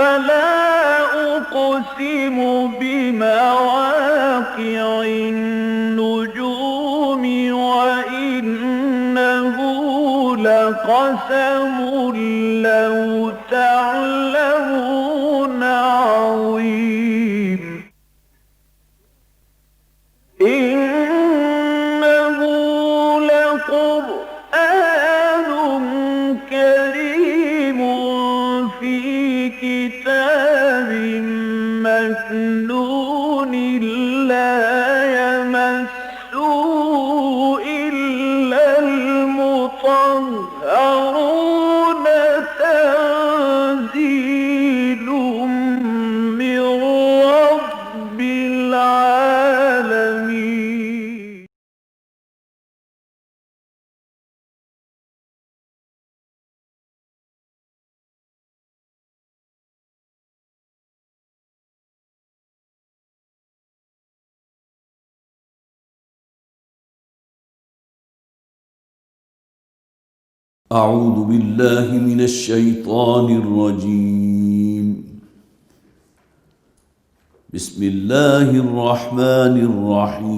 فلا أقسم بمواقع النجوم وإنه لقسم لو تعلمون عظيم إنه لقرآن كريم في كتاب مكنون لا يمسه إلا المطهرون تنزيل من رب العالمين أعوذ بالله من الشيطان الرجيم. بسم الله الرحمن الرحيم.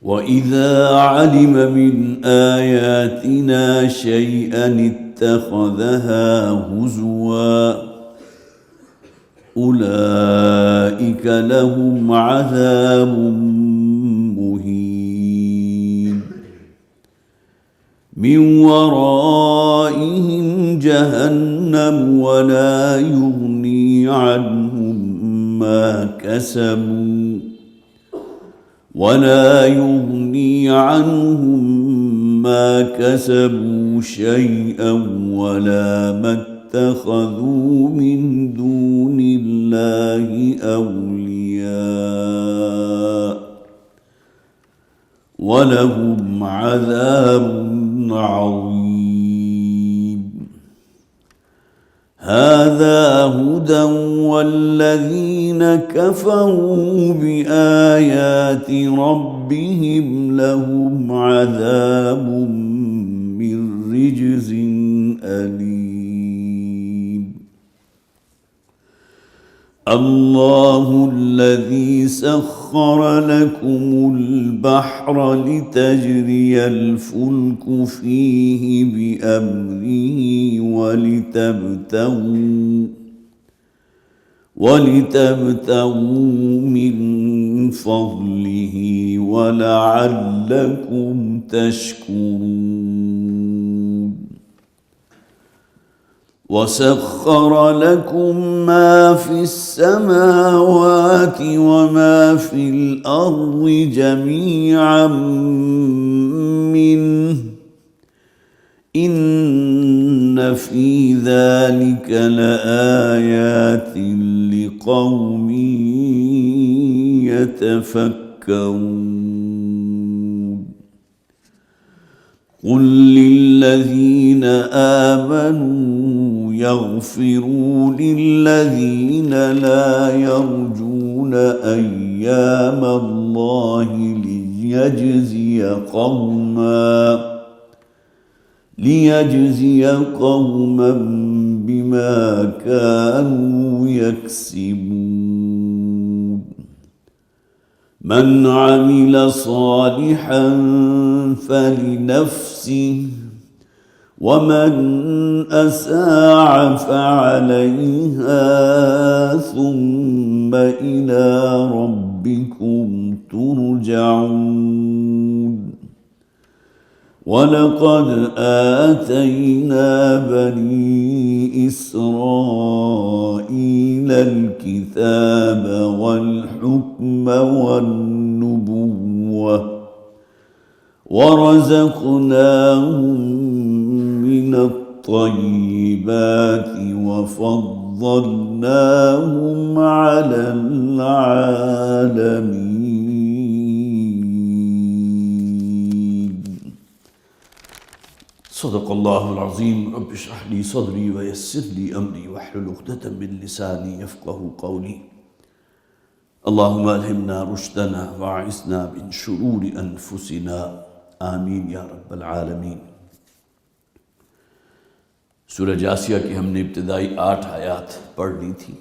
وإذا علم من آياتنا شيئا اتخذها هزوا أولئك لهم عذاب مهين من ورائهم جهنم ولا يغني عنهم ما كسبوا شيئا ولا ما اتخذوا من دون الله أولياء ولهم عذاب عظيم. هذا هدى والذين كفروا بآيات ربهم لهم عذاب من رجز أليم. الله الذي سخر لكم البحر لتجري الفلك فيه بأمره ولتبتغوا من فضله ولعلكم تشكرون. وسخر لكم ما في السماوات وما في الأرض جميعا منه إن في ذلك لآيات لقوم يتفكرون. قل للذين آمنوا يغفروا للذين لا يرجون أيام الله ليجزي قوما بما كانوا يكسبون. من عمل صالحا فلنفسه ومن أساء فعليها ثم إلى ربكم ترجعون. ولقد آتينا بني إسرائيل الكتاب والحكم والنبوة ورزقناهم من الطيبات وفضلناهم على العالمين. صدق الله العظيم. رب اشرح لي صدري ويسر لي أمري واحلل عقدة من لساني يفقهوا قولي. اللهم ألهمنا رشدنا وأعصمنا من شرور أنفسنا. آمين يا رب العالمين. سورہ جاسیہ کی ہم نے ابتدائی 8 آیات پڑھ لی تھی۔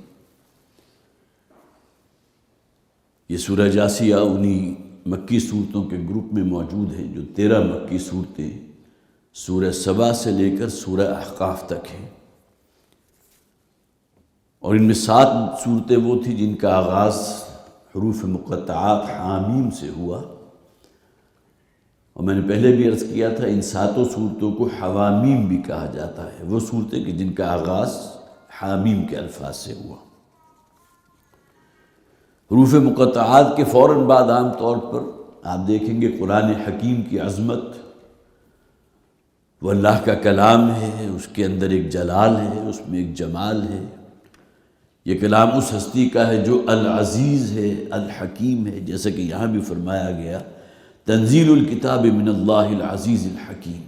یہ سورہ جاسیہ انہی مکی صورتوں کے گروپ میں موجود ہیں جو 13 مکی صورتیں سورہ سبا سے لے کر سورہ احقاف تک ہیں، اور ان میں 7 صورتیں وہ تھیں جن کا آغاز حروف مقطعات حامیم سے ہوا، اور میں نے پہلے بھی عرض کیا تھا ان 7 صورتوں کو حوامیم بھی کہا جاتا ہے، وہ صورتیں کہ جن کا آغاز حامیم کے الفاظ سے ہوا۔ حروف مقطعات کے فوراً بعد عام طور پر آپ دیکھیں گے قرآن حکیم کی عظمت، وہ اللہ کا کلام ہے، اس کے اندر ایک جلال ہے، اس میں ایک جمال ہے۔ یہ کلام اس ہستی کا ہے جو العزیز ہے، الحکیم ہے، جیسا کہ یہاں بھی فرمایا گیا تنزیل الکتاب من اللہ العزیز الحکیم۔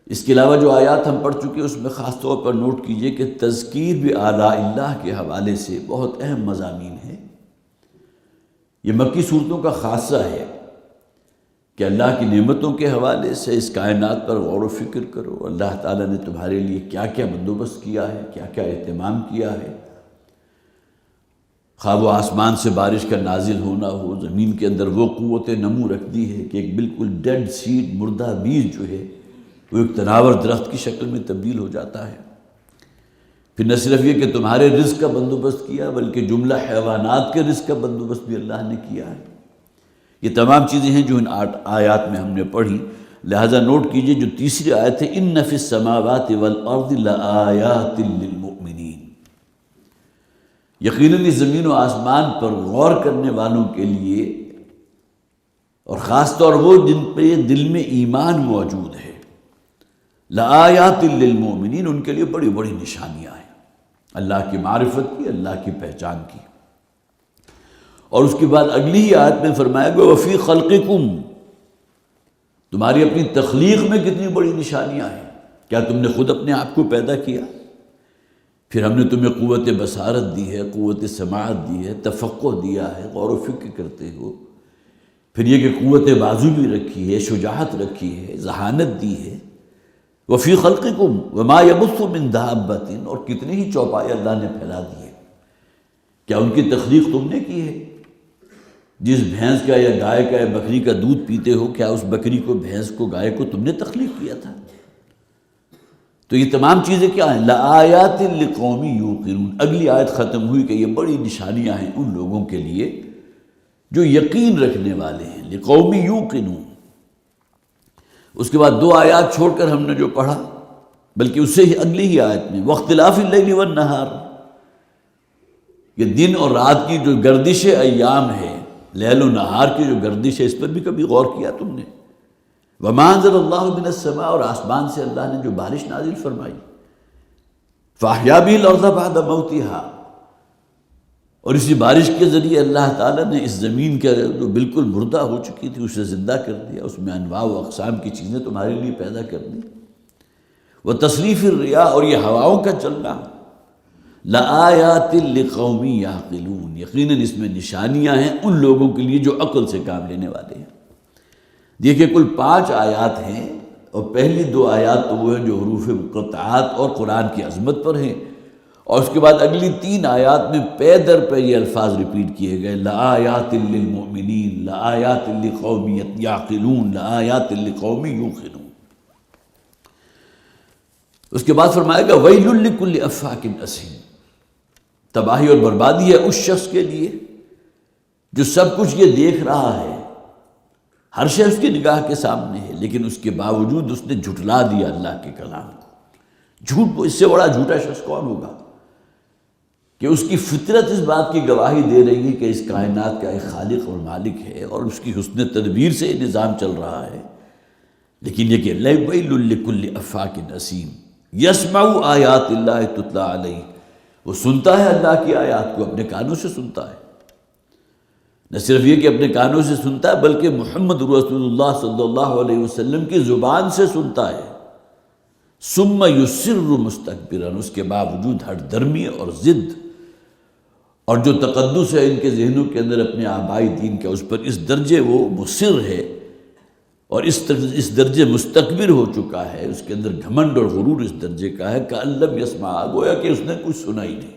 اس کے علاوہ جو آیات ہم پڑھ چکے اس میں خاص طور پر نوٹ کیجئے کہ تذکیر بھی آلاء اللہ کے حوالے سے بہت اہم مضامین ہیں۔ یہ مکی صورتوں کا خاصہ ہے کہ اللہ کی نعمتوں کے حوالے سے اس کائنات پر غور و فکر کرو، اللہ تعالیٰ نے تمہارے لیے کیا کیا بندوبست کیا ہے، کیا کیا اہتمام کیا ہے، خواہ وہ آسمان سے بارش کا نازل ہونا ہو، زمین کے اندر وہ قوت نمو رکھ دی ہے کہ ایک بالکل ڈیڈ سیڈ، مردہ بیج جو ہے وہ ایک تناور درخت کی شکل میں تبدیل ہو جاتا ہے۔ پھر نہ صرف یہ کہ تمہارے رزق کا بندوبست کیا بلکہ جملہ حیوانات کے رزق کا بندوبست بھی اللہ نے کیا ہے۔ یہ تمام چیزیں ہیں جو ان 8 آیات میں ہم نے پڑھی، لہذا نوٹ کیجئے جو تیسری آیت ہے ان فی السماوات والارض لآیات للمؤمنین، یقیناً اس زمین و آسمان پر غور کرنے والوں کے لیے، اور خاص طور وہ جن پہ دل میں ایمان موجود ہے، لآیات للمؤمنین، ان کے لیے بڑی بڑی نشانیاں ہیں اللہ کی معرفت کی، اللہ کی پہچان کی۔ اور اس کے بعد اگلی ہی آیت میں فرمایا گیا وفی خلقکم، تمہاری اپنی تخلیق میں کتنی بڑی نشانیاں ہیں، کیا تم نے خود اپنے آپ کو پیدا کیا؟ پھر ہم نے تمہیں قوت بصارت دی ہے، قوت سماعت دی ہے، تفقہ دیا ہے، غور و فکر کرتے ہو۔ پھر یہ کہ قوت بازو بھی رکھی ہے، شجاعت رکھی ہے، ذہانت دی ہے۔ وفی خلقکم وما یبث من دابۃ، اور کتنے ہی چوپائے اللہ نے پھیلا دیے، کیا ان کی تخلیق تم نے کی ہے؟ جس بھینس کا یا گائے کا یا بکری کا دودھ پیتے ہو، کیا اس بکری کو، بھینس کو، گائے کو تم نے تخلیق کیا تھا؟ تو یہ تمام چیزیں کیا ہیں؟ لآیات لقوم یوقنون۔ اگلی آیت ختم ہوئی کہ یہ بڑی نشانیاں ہیں ان لوگوں کے لیے جو یقین رکھنے والے ہیں، لقوم یوقنون۔ اس کے بعد 2 آیات چھوڑ کر ہم نے جو پڑھا، بلکہ اس سے ہی اگلی ہی آیت میں واختلاف اللیل والنہار، یہ دن اور رات کی جو گردش ایام ہے، لیل و نہار کی جو گردش ہے، اس پر بھی کبھی غور کیا تم نے؟ وما انزل اللہ من السماء، اور آسمان سے اللہ نے جو بارش نازل فرمائی، فاحیا بہ الارض بعد موتہا، اور اسی بارش کے ذریعے اللہ تعالیٰ نے اس زمین کے جو بالکل مردہ ہو چکی تھی اسے زندہ کر دیا، اس میں انواع و اقسام کی چیزیں تمہارے لیے پیدا کر دی۔ وتصریف الریاح، اور یہ ہواؤں کا چلنا، لآیات لقوم یعقلون، یقیناً اس میں نشانیاں ہیں ان لوگوں کے لیے جو عقل سے کام لینے والے ہیں۔ دیکھیں کل 5 آیات ہیں، اور پہلی 2 آیات تو وہ ہیں جو حروف مقطعات اور قرآن کی عظمت پر ہیں، اور اس کے بعد اگلی 3 آیات میں پے در پہ یہ الفاظ ریپیٹ کیے گئے، لآیات للمؤمنین، لآیات لقوم یعقلون، لآیات لقوم یوقنون۔ اس کے بعد فرمائے گا ویل لکل افاک اثیم، تباہی اور بربادی ہے اس شخص کے لیے جو سب کچھ یہ دیکھ رہا ہے، ہر شے اس کی نگاہ کے سامنے ہے، لیکن اس کے باوجود اس نے جھٹلا دیا اللہ کے کلام کو۔ جھوٹ، اس سے بڑا جھوٹا شخص کون ہوگا کہ اس کی فطرت اس بات کی گواہی دے رہی ہے کہ اس کائنات کا ایک خالق اور مالک ہے، اور اس کی حسن تدبیر سے یہ نظام چل رہا ہے، لیکن یہ کہ ویل لکل افاک اثیم یسمع آیات اللہ تتلی علیہ، وہ سنتا ہے اللہ کی آیات کو، اپنے کانوں سے سنتا ہے۔ نہ صرف یہ کہ اپنے کانوں سے سنتا ہے بلکہ محمد رسول اللہ صلی اللہ علیہ وسلم کی زبان سے سنتا ہے۔ ثم یصر مستکبرا، اس کے باوجود ہٹ درمی اور ضد اور جو تقدس ہے ان کے ذہنوں کے اندر اپنے آبائی دین کا، اس پر اس درجے وہ مصر ہے اور اس درجے مستکبر ہو چکا ہے، اس کے اندر گھمنڈ اور غرور اس درجے کا ہے کہ لم یسمع، گویا کہ اس نے کچھ سنا ہی نہیں۔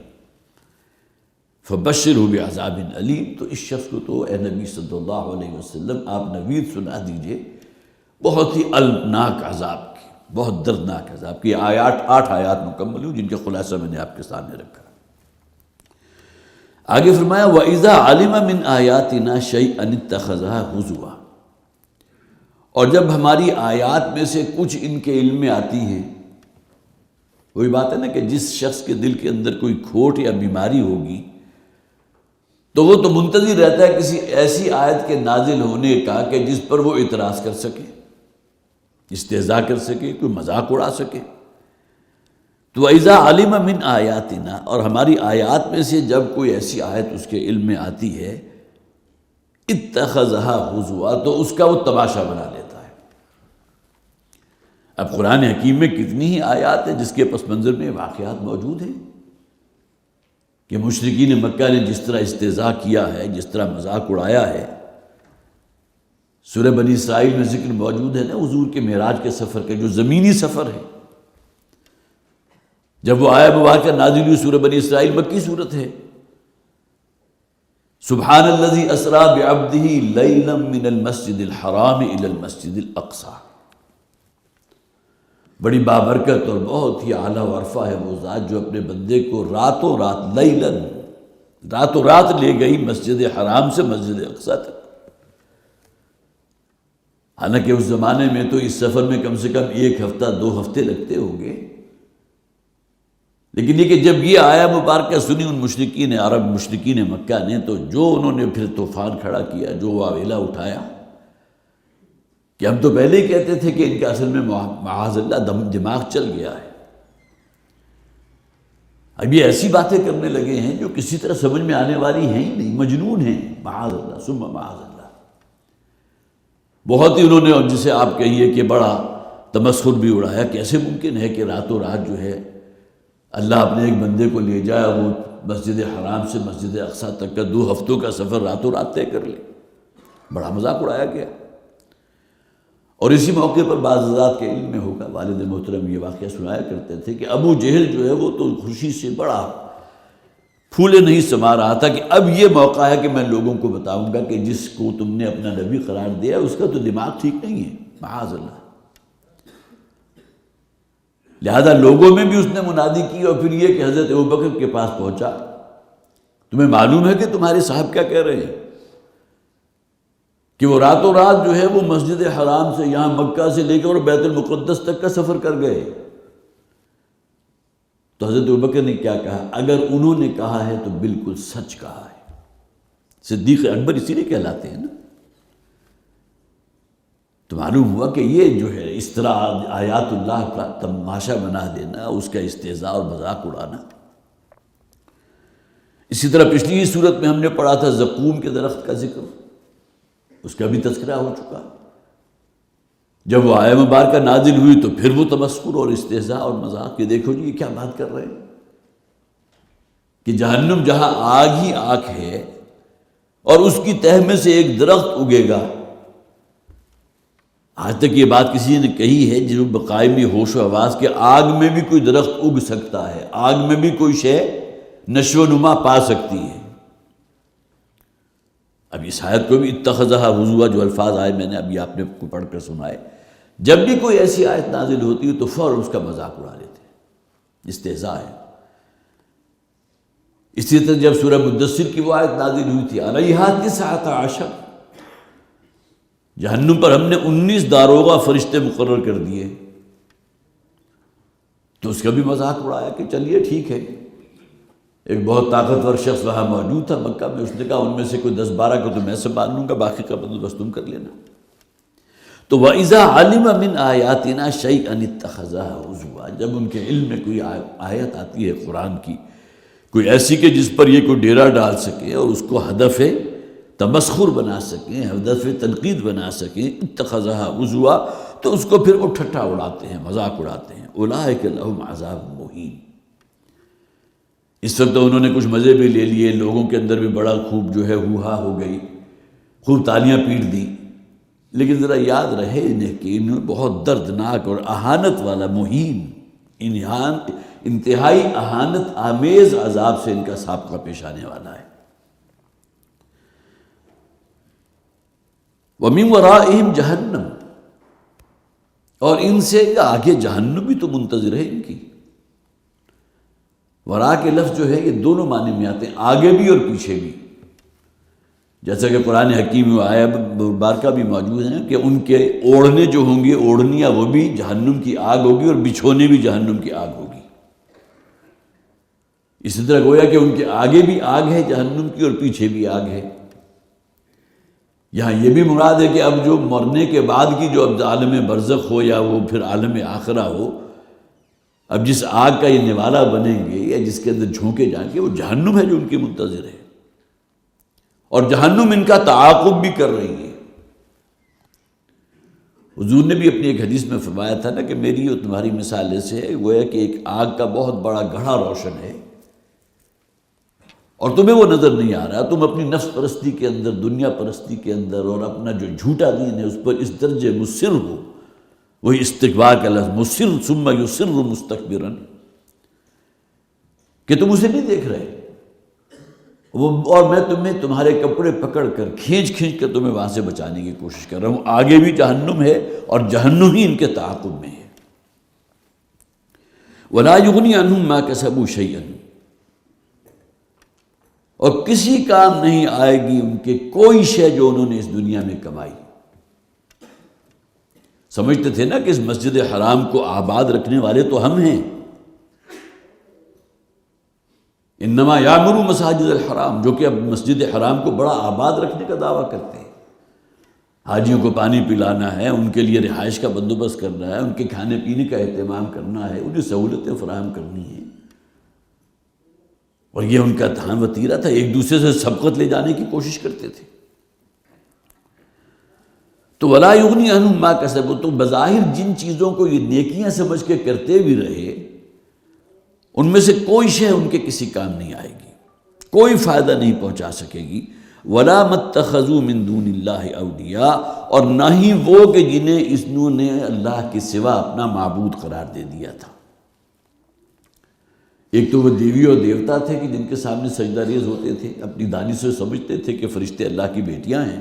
فبشرہ بعذاب علیم، تو اس شخص کو تو اے نبی صلی اللہ علیہ وسلم آپ نوید سنا دیجئے بہت ہی المناک عذاب کی، بہت دردناک عذاب کی۔ آٹھ آیات مکمل ہوں جن کے خلاصہ میں نے آپ کے سامنے رکھا۔ آگے فرمایا وَإِذَا عَلِمَ مِنْ آيَاتِنَا شَيْئًا اتَّخَذَهَا هُزُوًا، اور جب ہماری آیات میں سے کچھ ان کے علم میں آتی ہے، وہی بات ہے نا کہ جس شخص کے دل کے اندر کوئی کھوٹ یا بیماری ہوگی تو وہ تو منتظر رہتا ہے کسی ایسی آیت کے نازل ہونے کا کہ جس پر وہ اعتراض کر سکے، استہزاء کر سکے، کوئی مذاق اڑا سکے۔ تو اذا علم من آیاتنا، اور ہماری آیات میں سے جب کوئی ایسی آیت اس کے علم میں آتی ہے، اتخذہا ہزوا، تو اس کا وہ تماشا بنا لیتا ہے۔ اب قرآن حکیم میں کتنی ہی آیات ہیں جس کے پس منظر میں واقعات موجود ہیں کہ مشرکین مکہ نے جس طرح استہزاء کیا ہے، جس طرح مذاق اڑایا ہے۔ سورہ بنی اسرائیل میں ذکر موجود ہے نا حضور کے معراج کے سفر کے، جو زمینی سفر ہے۔ جب وہ آیت مبارکہ نازل ہوئی، سورہ بنی اسرائیل مکی صورت ہے، سبحان الذی اسریٰ بعبدہ لیلا من المسجد الحرام الی المسجد الاقصی، بڑی بابرکت اور بہت ہی اعلیٰ ورفع ہے وہ ذات جو اپنے بندے کو راتوں رات، لیلاً، راتوں رات لے گئی مسجد حرام سے مسجد اقصی تک۔ حالانکہ اس زمانے میں تو اس سفر میں کم سے کم 1 ہفتہ 2 ہفتے لگتے ہوں گے، لیکن یہ کہ جب یہ آیا مبارکہ سنی ان مشرکین عرب، مشرکین مکہ نے، تو جو انہوں نے پھر طوفان کھڑا کیا، جو واویلا اٹھایا کہ ہم تو پہلے ہی کہتے تھے کہ ان کا اصل میں معاذ اللہ دماغ چل گیا ہے۔ اب یہ ایسی باتیں کرنے لگے ہیں جو کسی طرح سمجھ میں آنے والی ہیں ہی نہیں، مجنون ہیں، معاذ اللہ ثم معاذ اللہ۔ بہت ہی انہوں نے، جسے آپ کہیے کہ بڑا تمسخر بھی اڑایا، کیسے ممکن ہے کہ راتوں رات جو ہے اللہ اپنے ایک بندے کو لے جائے، وہ مسجد حرام سے مسجد اقصی تک کا 2 ہفتوں کا سفر راتوں رات طے کر لے۔ بڑا مذاق اڑایا گیا۔ اور اسی موقع پر بعض حضرات کے علم میں ہوگا، والد محترم یہ واقعہ سنایا کرتے تھے کہ ابو جہل جو ہے وہ تو خوشی سے بڑا پھولے نہیں سما رہا تھا کہ اب یہ موقع ہے کہ میں لوگوں کو بتاؤں گا کہ جس کو تم نے اپنا نبی قرار دیا اس کا تو دماغ ٹھیک نہیں ہے، معاذ اللہ۔ لہذا لوگوں میں بھی اس نے منادی کی، اور پھر یہ کہ حضرت ابوبکر کے پاس پہنچا، تمہیں معلوم ہے کہ تمہارے صاحب کیا کہہ رہے ہیں کہ وہ راتوں رات جو ہے وہ مسجد حرام سے یہاں مکہ سے لے کر اور بیت المقدس تک کا سفر کر گئے۔ تو حضرت ابوبکر نے کیا کہا؟ اگر انہوں نے کہا ہے تو بالکل سچ کہا ہے۔ صدیق اکبر اسی لیے کہلاتے ہیں نا۔ تو معلوم ہوا کہ یہ جو ہے اس طرح آیات اللہ کا تماشا بنا دینا، اس کا استہزاء اور مذاق اڑانا۔ اسی طرح پچھلی ہی صورت میں ہم نے پڑھا تھا زقوم کے درخت کا ذکر، اس کا بھی تذکرہ ہو چکا۔ جب وہ آیت مبارکہ نازل ہوئی تو پھر وہ تمسخر اور استہزاء اور مذاق، کہ دیکھو جی یہ کیا بات کر رہے ہیں کہ جہنم جہاں آگ ہی آگ ہے اور اس کی تہہ میں سے ایک درخت اگے گا۔ آج تک یہ بات کسی نے کہی ہے جو بقائمی ہوش و حواس کہ آگ میں بھی کوئی درخت اگ سکتا ہے، آگ میں بھی کوئی شے نشو و نما پا سکتی ہے۔ اب اس آیت کو بھی اتخذہا ہزوا، جو الفاظ آئے میں نے ابھی آپ نے کو پڑھ کر سنائے، جب بھی کوئی ایسی آیت نازل ہوتی ہے تو فوراً اس کا مذاق اڑا لیتے ہیں، استہزاء ہے۔ اسی طرح جب سورہ مدثر کی وہ آیت نازل ہوئی تھی، علیہا 19، جہنم پر ہم نے 19 داروغہ فرشتے مقرر کر دیے، تو اس کا بھی مذاق اڑایا کہ چلیے ٹھیک ہے۔ ایک بہت طاقتور شخص وہاں موجود تھا مکہ میں، اس نے کہا ان میں سے کوئی 10-12 کو تو میں سنبھال لوں گا، باقی کا بندوبست تم کر لینا۔ تو وَإِذَا عَلِمَ مِنْ آيَاتِنَا شَيْئًا اتَّخَذَهَا هُزُوًا، جب ان کے علم میں کوئی آیت آتی ہے قرآن کی، کوئی ایسی کہ جس پر یہ کوئی ڈیرا ڈال سکے اور اس کو ہدف تمسخر بنا سکیں، ہدف تنقید بنا سکیں، اتخذها ہزوا، تو اس کو پھر وہ ٹھٹھا اڑاتے ہیں، مذاق اڑاتے ہیں۔ اولئک لہم عذاب مہین، اس وقت تو انہوں نے کچھ مزے بھی لے لیے، لوگوں کے اندر بھی بڑا خوب جو ہے ہوا ہو گئی، خوب تالیاں پیٹ دی، لیکن ذرا یاد رہے انہیں کہ انہیں بہت دردناک اور اہانت والا مہین، انتہائی اہانت آمیز عذاب سے ان کا سابقہ پیش آنے والا ہے۔ وَمِن وَرَائِهِمْ جَهَنَّمْ، اور ان سے آگے جہنم بھی تو منتظر ہے ان کی۔ ورا کے لفظ جو ہے یہ دونوں معنی میں آتے ہیں، آگے بھی اور پیچھے بھی، جیسا کہ قرآن حکیم میں آیا بارکہ بھی موجود ہیں کہ ان کے اوڑھنے جو ہوں گے، اوڑھنیاں وہ بھی جہنم کی آگ ہوگی اور بچھونے بھی جہنم کی آگ ہوگی۔ اسی طرح گویا کہ ان کے آگے بھی آگ ہے جہنم کی اور پیچھے بھی آگ ہے۔ یہاں یہ بھی مراد ہے کہ اب جو مرنے کے بعد کی جو اب عالم برزخ ہو یا وہ پھر عالم آخرہ ہو، اب جس آگ کا یہ نوالا بنیں گے یا جس کے اندر جھونکے جائیں گے، وہ جہنم ہے جو ان کی منتظر ہے، اور جہنم ان کا تعاقب بھی کر رہی ہے۔ حضور نے بھی اپنی ایک حدیث میں فرمایا تھا نا کہ میری اور تمہاری مثال ایسے ہے گویا کہ ایک آگ کا بہت بڑا گڑھا روشن ہے اور تمہیں وہ نظر نہیں آ رہا، تم اپنی نفس پرستی کے اندر، دنیا پرستی کے اندر اور اپنا جو جھوٹا دین ہے اس پر اس درجے مصر ہو، وہی استکبار کا لفظ مصر ثم یصر مستکبرا، کہ تم اسے نہیں دیکھ رہے، اور میں تمہیں تمہارے کپڑے پکڑ کر کھینچ کر تمہیں وہاں سے بچانے کی کوشش کر رہا ہوں۔ آگے بھی جہنم ہے اور جہنم ہی ان کے تعاقب میں ہے۔ وَلَا يُغْنِي عَنْهُمْ مَا كَسَبُوا شَيْئًا، اور کسی کام نہیں آئے گی ان کے کوئی شے جو انہوں نے اس دنیا میں کمائی۔ سمجھتے تھے نا کہ اس مسجد حرام کو آباد رکھنے والے تو ہم ہیں، انما یعمر مساجد الحرام، جو کہ اب مسجد حرام کو بڑا آباد رکھنے کا دعویٰ کرتے ہیں۔ حاجیوں کو پانی پلانا ہے، ان کے لیے رہائش کا بندوبست کرنا ہے، ان کے کھانے پینے کا اہتمام کرنا ہے، انہیں سہولتیں فراہم کرنی ہیں، اور یہ ان کا دھان وتیرہ تھا، ایک دوسرے سے سبقت لے جانے کی کوشش کرتے تھے۔ تو وَلَا يُغْنِي عَنْهُمْ مَا كَسَبُوا، تو بظاہر جن چیزوں کو یہ نیکیاں سمجھ کے کرتے بھی رہے، ان میں سے کوئی شے ان کے کسی کام نہیں آئے گی، کوئی فائدہ نہیں پہنچا سکے گی۔ وَلَا مَتَّخَذُوا مِن دُونِ اللَّهِ أَوْلِيَاءَ، اور نہ ہی وہ کہ جنہیں انہوں نے اللہ کے سوا اپنا معبود قرار دے دیا تھا۔ ایک تو وہ دیوی اور دیوتا تھے کہ جن کے سامنے سجدہ ریز ہوتے تھے، اپنی دانی سے سمجھتے تھے کہ فرشتے اللہ کی بیٹیاں ہیں،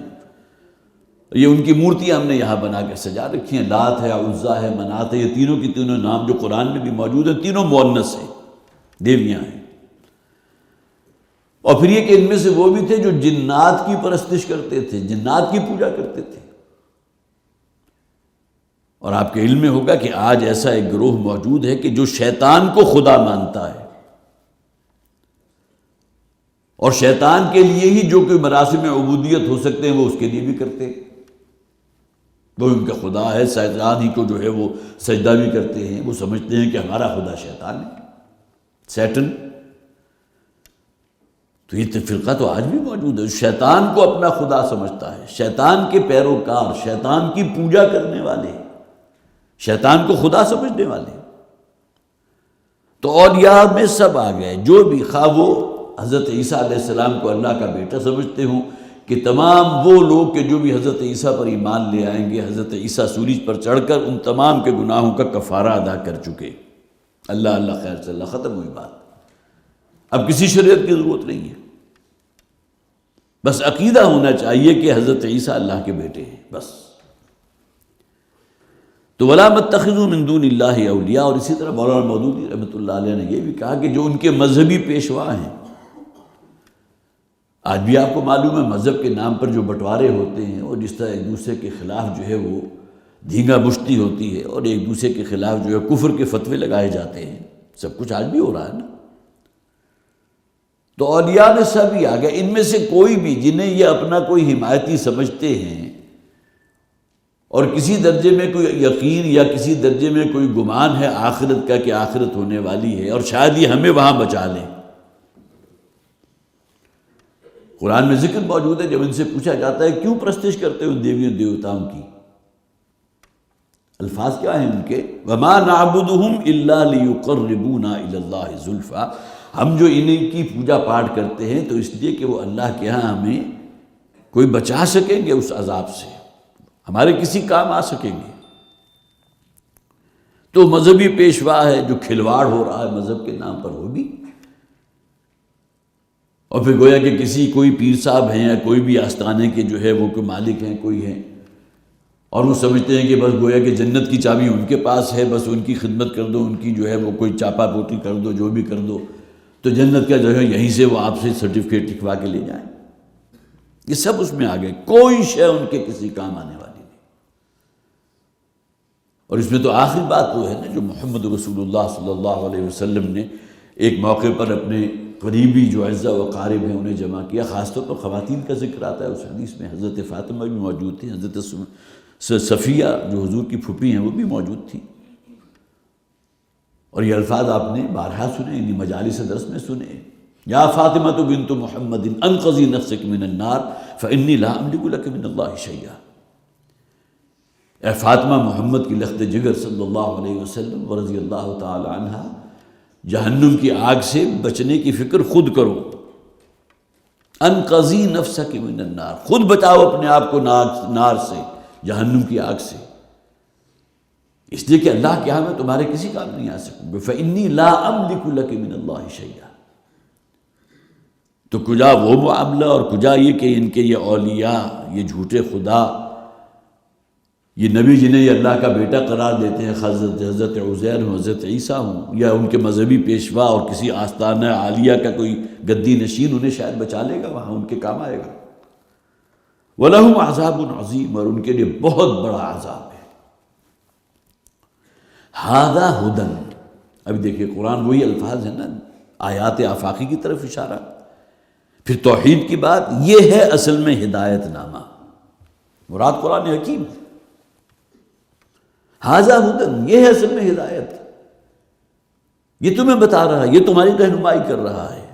یہ ان کی مورتیاں ہم نے یہاں بنا کر سجا رکھی ہیں، لات ہے، عزا ہے، منات ہے، یہ تینوں کی تینوں نام جو قرآن میں بھی موجود ہیں تینوں مؤنث ہیں، دیویاں ہیں۔ اور پھر یہ کہ ان میں سے وہ بھی تھے جو جنات کی پرستش کرتے تھے، جنات کی پوجا کرتے تھے۔ اور آپ کے علم میں ہوگا کہ آج ایسا ایک گروہ موجود ہے کہ جو شیطان کو خدا مانتا ہے، اور شیطان کے لیے ہی جو کوئی مراسم عبودیت ہو سکتے ہیں وہ اس کے لیے بھی کرتے ہیں، وہ ان کا خدا ہے، شیطان ہی کو جو ہے وہ سجدہ بھی کرتے ہیں، وہ سمجھتے ہیں کہ ہمارا خدا شیطان ہے، سیٹن۔ تو یہ فرقہ تو آج بھی موجود ہے، شیطان کو اپنا خدا سمجھتا ہے، شیطان کے پیروکار، شیطان کی پوجا کرنے والے، شیطان کو خدا سمجھنے والے۔ تو اولیاء میں سب آ گئے، جو بھی، خواہ وہ حضرت عیسیٰ علیہ السلام کو اللہ کا بیٹا سمجھتے ہوں، کہ تمام وہ لوگ کہ جو بھی حضرت عیسیٰ پر ایمان لے آئیں گے، حضرت عیسیٰ سورج پر چڑھ کر ان تمام کے گناہوں کا کفارہ ادا کر چکے۔ اللہ اللہ خیر سے اللہ، ختم ہوئی بات، اب کسی شریعت کی ضرورت نہیں ہے، بس عقیدہ ہونا چاہیے کہ حضرت عیسیٰ اللہ کے بیٹے ہیں، بس۔ تو وَلَا مَتَّخِذُوا مِن دُونِ اللَّهِ أَوْلِيَاءَ، اور اسی طرح مولانا مودودی رحمۃ اللہ علیہ نے یہ بھی کہا کہ جو ان کے مذہبی پیشوا ہیں، آج بھی آپ کو معلوم ہے مذہب کے نام پر جو بٹوارے ہوتے ہیں، اور جس طرح ایک دوسرے کے خلاف جو ہے وہ دھینگا مشتی ہوتی ہے، اور ایک دوسرے کے خلاف جو ہے کفر کے فتوے لگائے جاتے ہیں، سب کچھ آج بھی ہو رہا ہے نا۔ تو اولیاء میں سب ہی آ گئے، ان میں سے کوئی بھی جنہیں یہ اپنا کوئی حمایتی سمجھتے ہیں، اور کسی درجے میں کوئی یقین یا کسی درجے میں کوئی گمان ہے آخرت کا کہ آخرت ہونے والی ہے اور شاید یہ ہمیں وہاں بچا لیں۔ قرآن میں ذکر موجود ہے، جب ان سے پوچھا جاتا ہے کیوں پرستش کرتے ہو دیویوں دیوتاؤں کی، الفاظ کیا ہیں ان کے؟ وَمَا نَعْبُدُهُمْ إِلَّا لِيُقَرِّبُونَا إِلَى اللَّهِ زُلْفَىٰ، ہم جو انہیں کی پوجا پاٹ کرتے ہیں تو اس لیے کہ وہ اللہ کے ہاں ہمیں کوئی بچا سکیں گے اس عذاب سے، ہمارے کسی کام آ سکیں گے؟ تو مذہبی پیشوا ہے جو کھلواڑ ہو رہا ہے مذہب کے نام پر، وہ بھی، اور پھر گویا کہ کوئی پیر صاحب ہیں یا کوئی بھی آستانے کے جو ہے وہ کوئی مالک ہیں، کوئی ہیں، اور وہ سمجھتے ہیں کہ بس گویا کہ جنت کی چابی ان کے پاس ہے، بس ان کی خدمت کر دو، ان کی جو ہے وہ کوئی چاپا پوٹی کر دو، جو بھی کر دو، تو جنت کا جو ہے یہیں سے وہ آپ سے سرٹیفکیٹ لکھوا کے لے جائیں۔ یہ سب اس میں آ گئے، کوئی شے ان کے کسی کام آنے والی نہیں۔ اور اس میں تو آخری بات وہ ہے نا جو محمد رسول اللہ صلی اللہ علیہ وسلم نے ایک موقع پر اپنے قریبی جو اعزا و قارب ہیں انہیں جمع کیا، خاص طور پر خواتین کا ذکر آتا ہے اس حدیث میں، حضرت فاطمہ بھی موجود تھی، حضرت صفیہ جو حضور کی پھوپھی ہیں وہ بھی موجود تھی، اور یہ الفاظ آپ نے بارہا سنے، انہی مجالس درس میں سنے، یا فاطمہ بنت محمد انقذی نفسک من النار فانی لا املک لک من اللہ شیئا، اے فاطمہ محمد کی لخت جگر صلی اللہ علیہ وسلم ورضی اللہ تعالی عنہ، جہنم کی آگ سے بچنے کی فکر خود کرو، انقذی نفسک من النار، خود بچاؤ اپنے آپ کو نار سے، جہنم کی آگ سے، اس لیے کہ اللہ کے ہاں میں تمہارے کسی کام نہیں آ سکوں گے، فانی لا املک لک من اللہ شیئا۔ تو کجا وہ معاملہ اور کجا یہ کہ ان کے یہ اولیاء، یہ جھوٹے خدا، یہ نبی جنہیں یہ اللہ کا بیٹا قرار دیتے ہیں، حضرت عزیر ہوں، حضرت عیسیٰ ہوں، یا ان کے مذہبی پیشوا اور کسی آستانہ عالیہ کا کوئی گدی نشین انہیں شاید بچا لے گا، وہاں ان کے کام آئے گا۔ وَلَهُمْ عَذَابٌ عَظِيمٌ، اور ان کے لیے بہت بڑا عذاب ہے۔ هَذَا هُدًى، ابھی دیکھیں قرآن وہی الفاظ ہیں نا، آیات آفاقی کی طرف اشارہ، پھر توحید کی بات، یہ ہے اصل میں ہدایت نامہ، مراد قرآن حکیم، ھذا ھدی، یہ ہے اصل میں ہدایت، یہ تمہیں بتا رہا ہے، یہ تمہاری رہنمائی کر رہا ہے،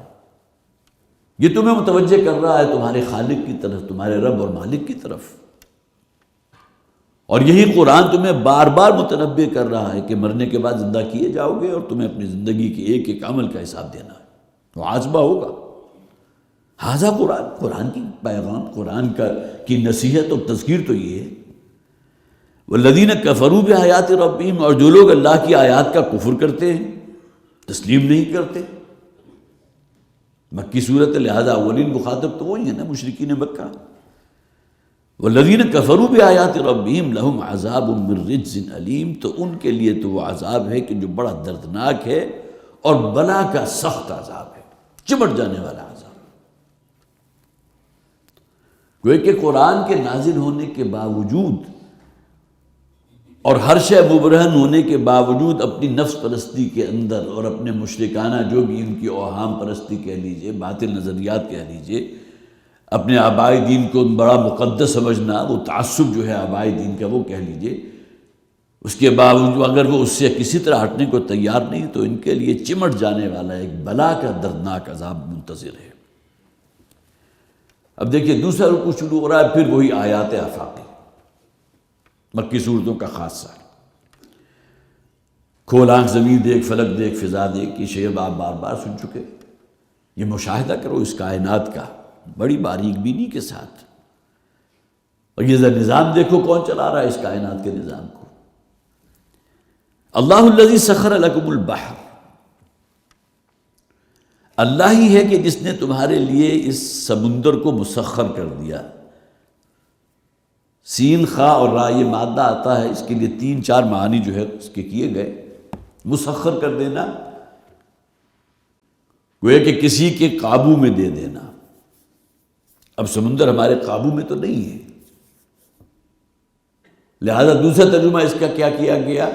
یہ تمہیں متوجہ کر رہا ہے تمہارے خالق کی طرف، تمہارے رب اور مالک کی طرف، اور یہی قرآن تمہیں بار بار متنبہ کر رہا ہے کہ مرنے کے بعد زندہ کیے جاؤ گے اور تمہیں اپنی زندگی کے ایک ایک عمل کا حساب دینا ہے، محاسبہ ہوگا۔ ھذا قرآن، قرآن کی پیغام، قرآن کی نصیحت اور تذکیر تو یہ ہے۔ والذین کفروا بآیات ربہم، اور جو لوگ اللہ کی آیات کا کفر کرتے ہیں، تسلیم نہیں کرتے، مکی صورت، لہذا اولین مخاطب تو وہی ہے نا، مشرکین مکہ۔ والذین کفروا بآیات ربہم لہم عذاب من رجز علیم، تو ان کے لیے تو وہ عذاب ہے کہ جو بڑا دردناک ہے اور بلا کا سخت عذاب ہے، چمٹ جانے والا عذاب۔ گویا کہ قرآن کے نازل ہونے کے باوجود اور ہر شے مبرہن ہونے کے باوجود اپنی نفس پرستی کے اندر اور اپنے مشرکانہ جو بھی ان کی اوہام پرستی کہہ لیجئے، باطل نظریات کہہ لیجئے، اپنے آبائی دین کو بڑا مقدس سمجھنا، وہ تعصب جو ہے آبائی دین کا وہ کہہ لیجئے، اس کے باوجود اگر وہ اس سے کسی طرح ہٹنے کو تیار نہیں تو ان کے لیے چمٹ جانے والا ایک بلا کا دردناک عذاب منتظر ہے۔ اب دیکھیے دوسرا رکوع شروع ہو رہا ہے، پھر وہی آیات آفاقی، مکی صورتوں کا خاصہ، کھول آنکھ زمین دیکھ، فلک دیکھ، فضا دیکھ، یہ شعر آپ بار بار سن چکے، یہ مشاہدہ کرو اس کائنات کا بڑی باریک بینی کے ساتھ، اور یہ نظام دیکھو کون چلا رہا ہے اس کائنات کے نظام کو۔ اللہ الذی سخر لکم البحر، اللہ ہی ہے کہ جس نے تمہارے لیے اس سمندر کو مسخر کر دیا۔ سین، خا اور را یہ مادہ آتا ہے، اس کے لیے 3-4 معنی جو ہے اس کے کیے گئے۔ مسخر کر دینا، گویا کہ کسی کے قابو میں دے دینا۔ اب سمندر ہمارے قابو میں تو نہیں ہے، لہذا دوسرا ترجمہ اس کا کیا کیا گیا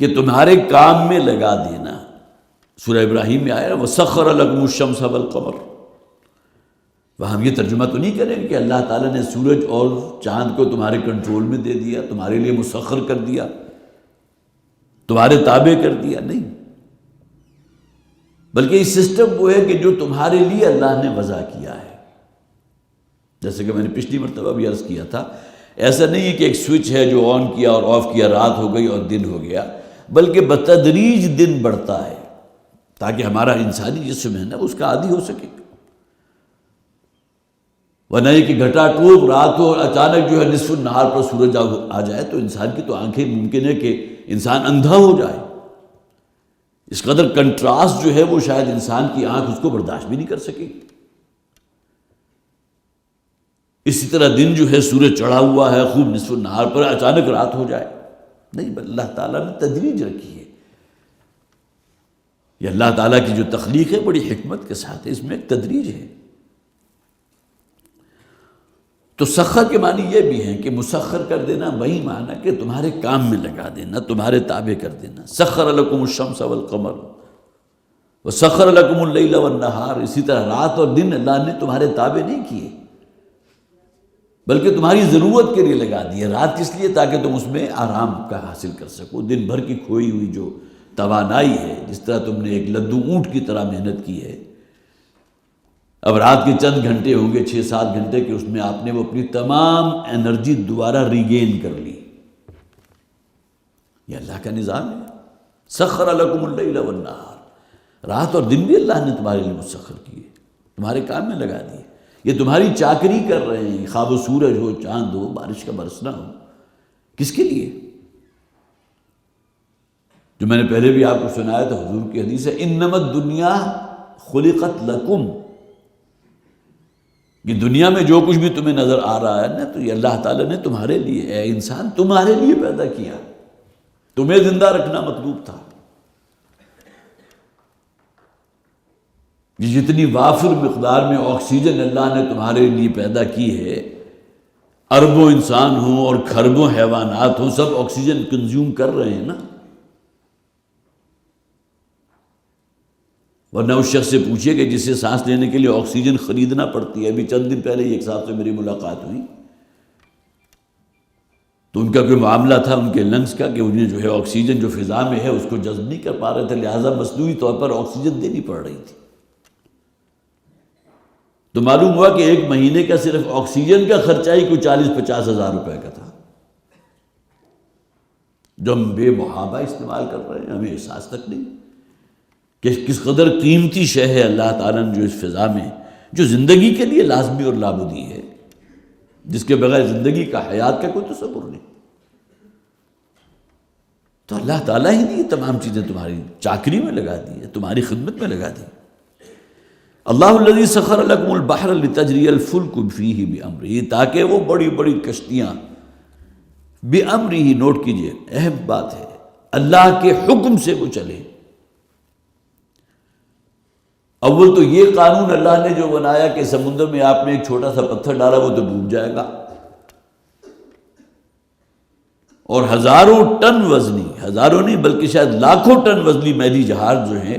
کہ تمہارے کام میں لگا دینا۔ سورہ ابراہیم میں آیا وَسَخَّرَ لَكُمُ الشَّمْسَ وَالْقَمَرَ، وہاں ہم یہ ترجمہ تو نہیں کریں کہ اللہ تعالیٰ نے سورج اور چاند کو تمہارے کنٹرول میں دے دیا، تمہارے لیے مسخر کر دیا، تمہارے تابع کر دیا، نہیں، بلکہ یہ سسٹم وہ ہے کہ جو تمہارے لیے اللہ نے وضع کیا ہے۔ جیسے کہ میں نے پچھلی مرتبہ بھی عرض کیا تھا، ایسا نہیں ہے کہ ایک سوئچ ہے جو آن کیا اور آف کیا، رات ہو گئی اور دن ہو گیا، بلکہ بتدریج دن بڑھتا ہے تاکہ ہمارا انسانی جسم ہے نا اس کا عادی ہو سکے۔ ورنہ یہ کہ گھٹا ٹوپ رات ہو اور اچانک جو ہے نصف النہار پر سورج آ جائے تو انسان کی تو آنکھیں ممکن ہے کہ انسان اندھا ہو جائے۔ اس قدر کنٹراسٹ جو ہے وہ شاید انسان کی آنکھ اس کو برداشت بھی نہیں کر سکے گی۔ اسی طرح دن جو ہے سورج چڑھا ہوا ہے خوب نصف النہار پر، اچانک رات ہو جائے، نہیں، اللہ تعالیٰ نے تدریج رکھی ہے۔ یہ اللہ تعالیٰ کی جو تخلیق ہے بڑی حکمت کے ساتھ ہے، اس میں ایک تدریج ہے۔ تو سخر کے معنی یہ بھی ہیں کہ مسخر کر دینا، وہی معنی کہ تمہارے کام میں لگا دینا، تمہارے تابع کر دینا۔ سخر لکم الشمس والقمر وسخر لکم اللیل والنہار، اسی طرح رات اور دن اللہ نے تمہارے تابع نہیں کیے بلکہ تمہاری ضرورت کے لیے لگا دیے۔ رات اس لیے تاکہ تم اس میں آرام کا حاصل کر سکو، دن بھر کی کھوئی ہوئی جو توانائی ہے، جس طرح تم نے ایک لدو اونٹ کی طرح محنت کی ہے، اب رات کے چند گھنٹے ہوں گے، 6-7 گھنٹے کے، اس میں آپ نے وہ اپنی تمام انرجی دوبارہ ریگین کر لی۔ یہ اللہ کا نظام ہے۔ سخر لکم اللیل والنہار، رات اور دن بھی اللہ نے تمہارے لیے مسخر کیے، تمہارے کام میں لگا دیے۔ یہ تمہاری چاکری کر رہے ہیں، خواب و سورج ہو، چاند ہو، بارش کا برسنا ہو، کس کے لیے؟ جو میں نے پہلے بھی آپ کو سنایا تھا، حضور کی حدیث ہے، انما الدنیا خلقت لکم، کہ دنیا میں جو کچھ بھی تمہیں نظر آ رہا ہے نا، تو یہ اللہ تعالیٰ نے تمہارے لیے، اے انسان تمہارے لیے پیدا کیا، تمہیں زندہ رکھنا مطلوب تھا۔ یہ جتنی وافر مقدار میں آکسیجن اللہ نے تمہارے لیے پیدا کی ہے، اربوں انسان ہوں اور کھربوں حیوانات ہوں، سب آکسیجن کنزیوم کر رہے ہیں نا۔ ورنہ اس شخص سے پوچھئے کہ جسے سانس لینے کے لیے آکسیجن خریدنا پڑتی ہے، ابھی چند دن پہلے ایک صاحب سے میری ملاقات ہوئی تو ان کا کوئی معاملہ تھا ان کے لنگز کا کہ انہیں جو ہے آکسیجن جو فضا میں ہے اس کو جذب نہیں کر پا رہے تھے، لہٰذا مصنوعی طور پر آکسیجن دینی پڑ رہی تھی۔ تو معلوم ہوا کہ ایک مہینے کا صرف آکسیجن کا خرچہ ہی کوئی 40-50 ہزار روپے کا تھا، جو ہم بے محابہ استعمال کر رہے ہیں، ہمیں احساس تک نہیں کہ کس قدر قیمتی شے ہے اللہ تعالیٰ نے جو اس فضا میں، جو زندگی کے لیے لازمی اور لابدی ہے، جس کے بغیر زندگی کا، حیات کا کوئی تصور نہیں۔ تو اللہ تعالیٰ ہی نے یہ تمام چیزیں تمہاری چاکری میں لگا دی ہے، تمہاری خدمت میں لگا دی۔ اللہ الذی سخر لکم البحر لتجری الفلک فیہ بامرہ، تاکہ وہ بڑی بڑی کشتیاں بامرہ، نوٹ کیجئے اہم بات ہے، اللہ کے حکم سے وہ چلے۔ اول تو یہ قانون اللہ نے جو بنایا کہ سمندر میں آپ نے ایک چھوٹا سا پتھر ڈالا وہ تو ڈوب جائے گا، اور ہزاروں ٹن وزنی، ہزاروں نہیں بلکہ شاید لاکھوں ٹن وزنی میلی جہاز جو ہیں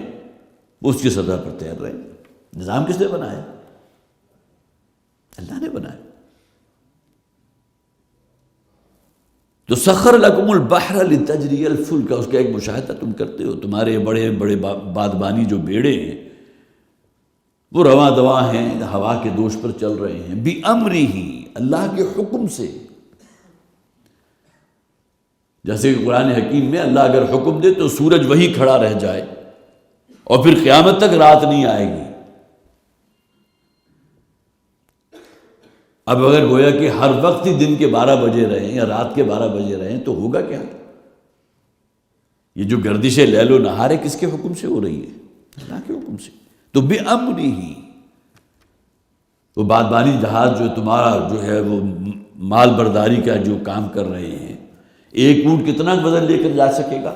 وہ اس کی سطح پر تیر رہے ہیں۔ نظام کس نے بنایا؟ اللہ نے بنایا۔ تو سخر لکم البحر لتجری الفلک، اس کا ایک مشاہدہ تم کرتے ہو، تمہارے بڑے بڑے بادبانی جو بیڑے ہیں وہ رواں دواں ہیں، ہوا کے دوش پر چل رہے ہیں، بِأَمْرِهِ، اللہ کے حکم سے۔ جیسے کہ قرآن حکیم میں اللہ اگر حکم دے تو سورج وہی کھڑا رہ جائے اور پھر قیامت تک رات نہیں آئے گی۔ اب اگر گویا کہ ہر وقت ہی دن کے 12 بجے رہیں یا رات کے 12 بجے رہیں تو ہوگا کیا؟ یہ جو گردش لیل و نہار ہے کس کے حکم سے ہو رہی ہے؟ اللہ کے حکم سے۔ تو بِأَمْرِهِ، وہ بادبانی جہاز جو تمہارا جو ہے وہ مال برداری کا جو کام کر رہے ہیں، ایک اونٹ کتنا وزن لے کر جا سکے گا؟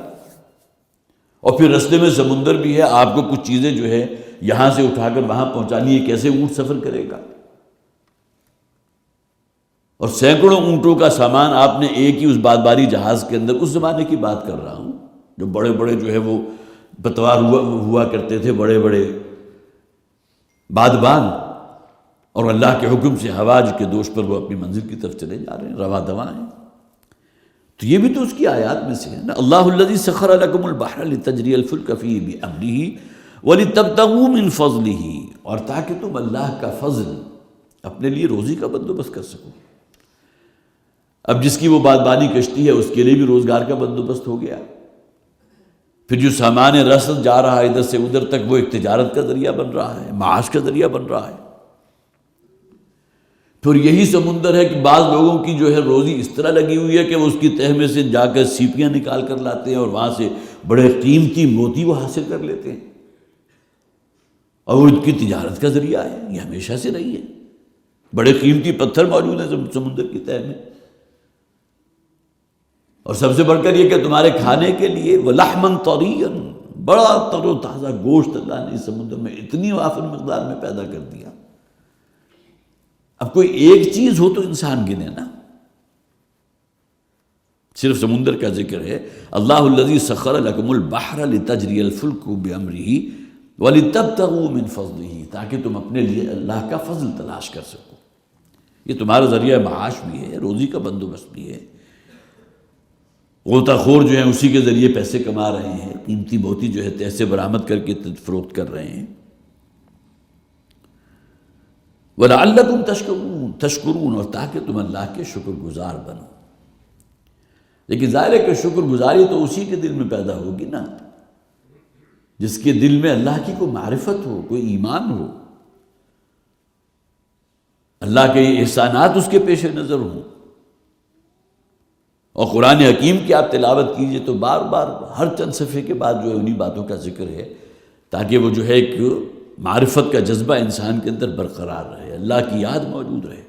اور پھر رستے میں سمندر بھی ہے، آپ کو کچھ چیزیں جو ہے یہاں سے اٹھا کر وہاں پہنچانی ہے، کیسے اونٹ سفر کرے گا؟ اور سینکڑوں اونٹوں کا سامان آپ نے ایک ہی اس بادبانی جہاز کے اندر، اس زمانے کی بات کر رہا ہوں جو بڑے بڑے جو ہے وہ پتوار ہوا کرتے تھے، بڑے بڑے بادبان، اور اللہ کے حکم سے ہوا کے دوش پر وہ اپنی منزل کی طرف چلے جا رہے ہیں، رواں دواں ہیں۔ تو یہ بھی تو اس کی آیات میں سے ہے نا، اللہ الذی سخر لکم البحر لتجری الفلک فیہ بامرہ ولتبتغوا من فضلہ، اور تاکہ تم اللہ کا فضل، اپنے لیے روزی کا بندوبست کر سکو۔ اب جس کی وہ بادبانی کشتی ہے اس کے لیے بھی روزگار کا بندوبست ہو گیا، پھر جو سامان رسد جا رہا ہے ادھر سے ادھر تک وہ ایک تجارت کا ذریعہ بن رہا ہے، معاش کا ذریعہ بن رہا ہے۔ پھر یہی سمندر ہے کہ بعض لوگوں کی جو ہے روزی اس طرح لگی ہوئی ہے کہ وہ اس کی تہہ میں سے جا کر سیپیاں نکال کر لاتے ہیں اور وہاں سے بڑے قیمتی موتی وہ حاصل کر لیتے ہیں، اور وہ ان کی تجارت کا ذریعہ ہے، یہ ہمیشہ سے رہی ہے۔ بڑے قیمتی پتھر موجود ہیں سمندر کی تہہ میں، اور سب سے بڑھ کر یہ کہ تمہارے کھانے کے لیے وَلَحْمًا طَرِيًّا، بڑا تر و تازہ گوشت اللہ نے اس سمندر میں اتنی وافر مقدار میں پیدا کر دیا۔ اب کوئی ایک چیز ہو تو انسان گنے نا، صرف سمندر کا ذکر ہے۔ اللہ الذی سخر لکم البحر لتجری الفلک بامرہ ولتبتغوا من فضلہ، تاکہ تم اپنے لیے اللہ کا فضل تلاش کر سکو۔ یہ تمہارا ذریعہ معاش بھی ہے، روزی کا بندوبست بھی ہے۔ غوطہ خور جو ہیں اسی کے ذریعے پیسے کما رہے ہیں، قیمتی موتی جو ہے تیسے برآمد کر کے فروخت کر رہے ہیں۔ وَلَعَلَّكُمْ تَشْكُرُونَ، اور تاکہ تم اللہ کے شکر گزار بنو۔ لیکن ظاہر ہے کہ شکر گزاری تو اسی کے دل میں پیدا ہوگی نا جس کے دل میں اللہ کی کوئی معرفت ہو، کوئی ایمان ہو، اللہ کے احسانات اس کے پیش نظر ہوں۔ اور قرآن حکیم کی آپ تلاوت کیجئے تو بار بار ہر چند صفحے کے بعد جو ہے انہی باتوں کا ذکر ہے، تاکہ وہ جو ہے ایک معرفت کا جذبہ انسان کے اندر برقرار رہے، اللہ کی یاد موجود رہے۔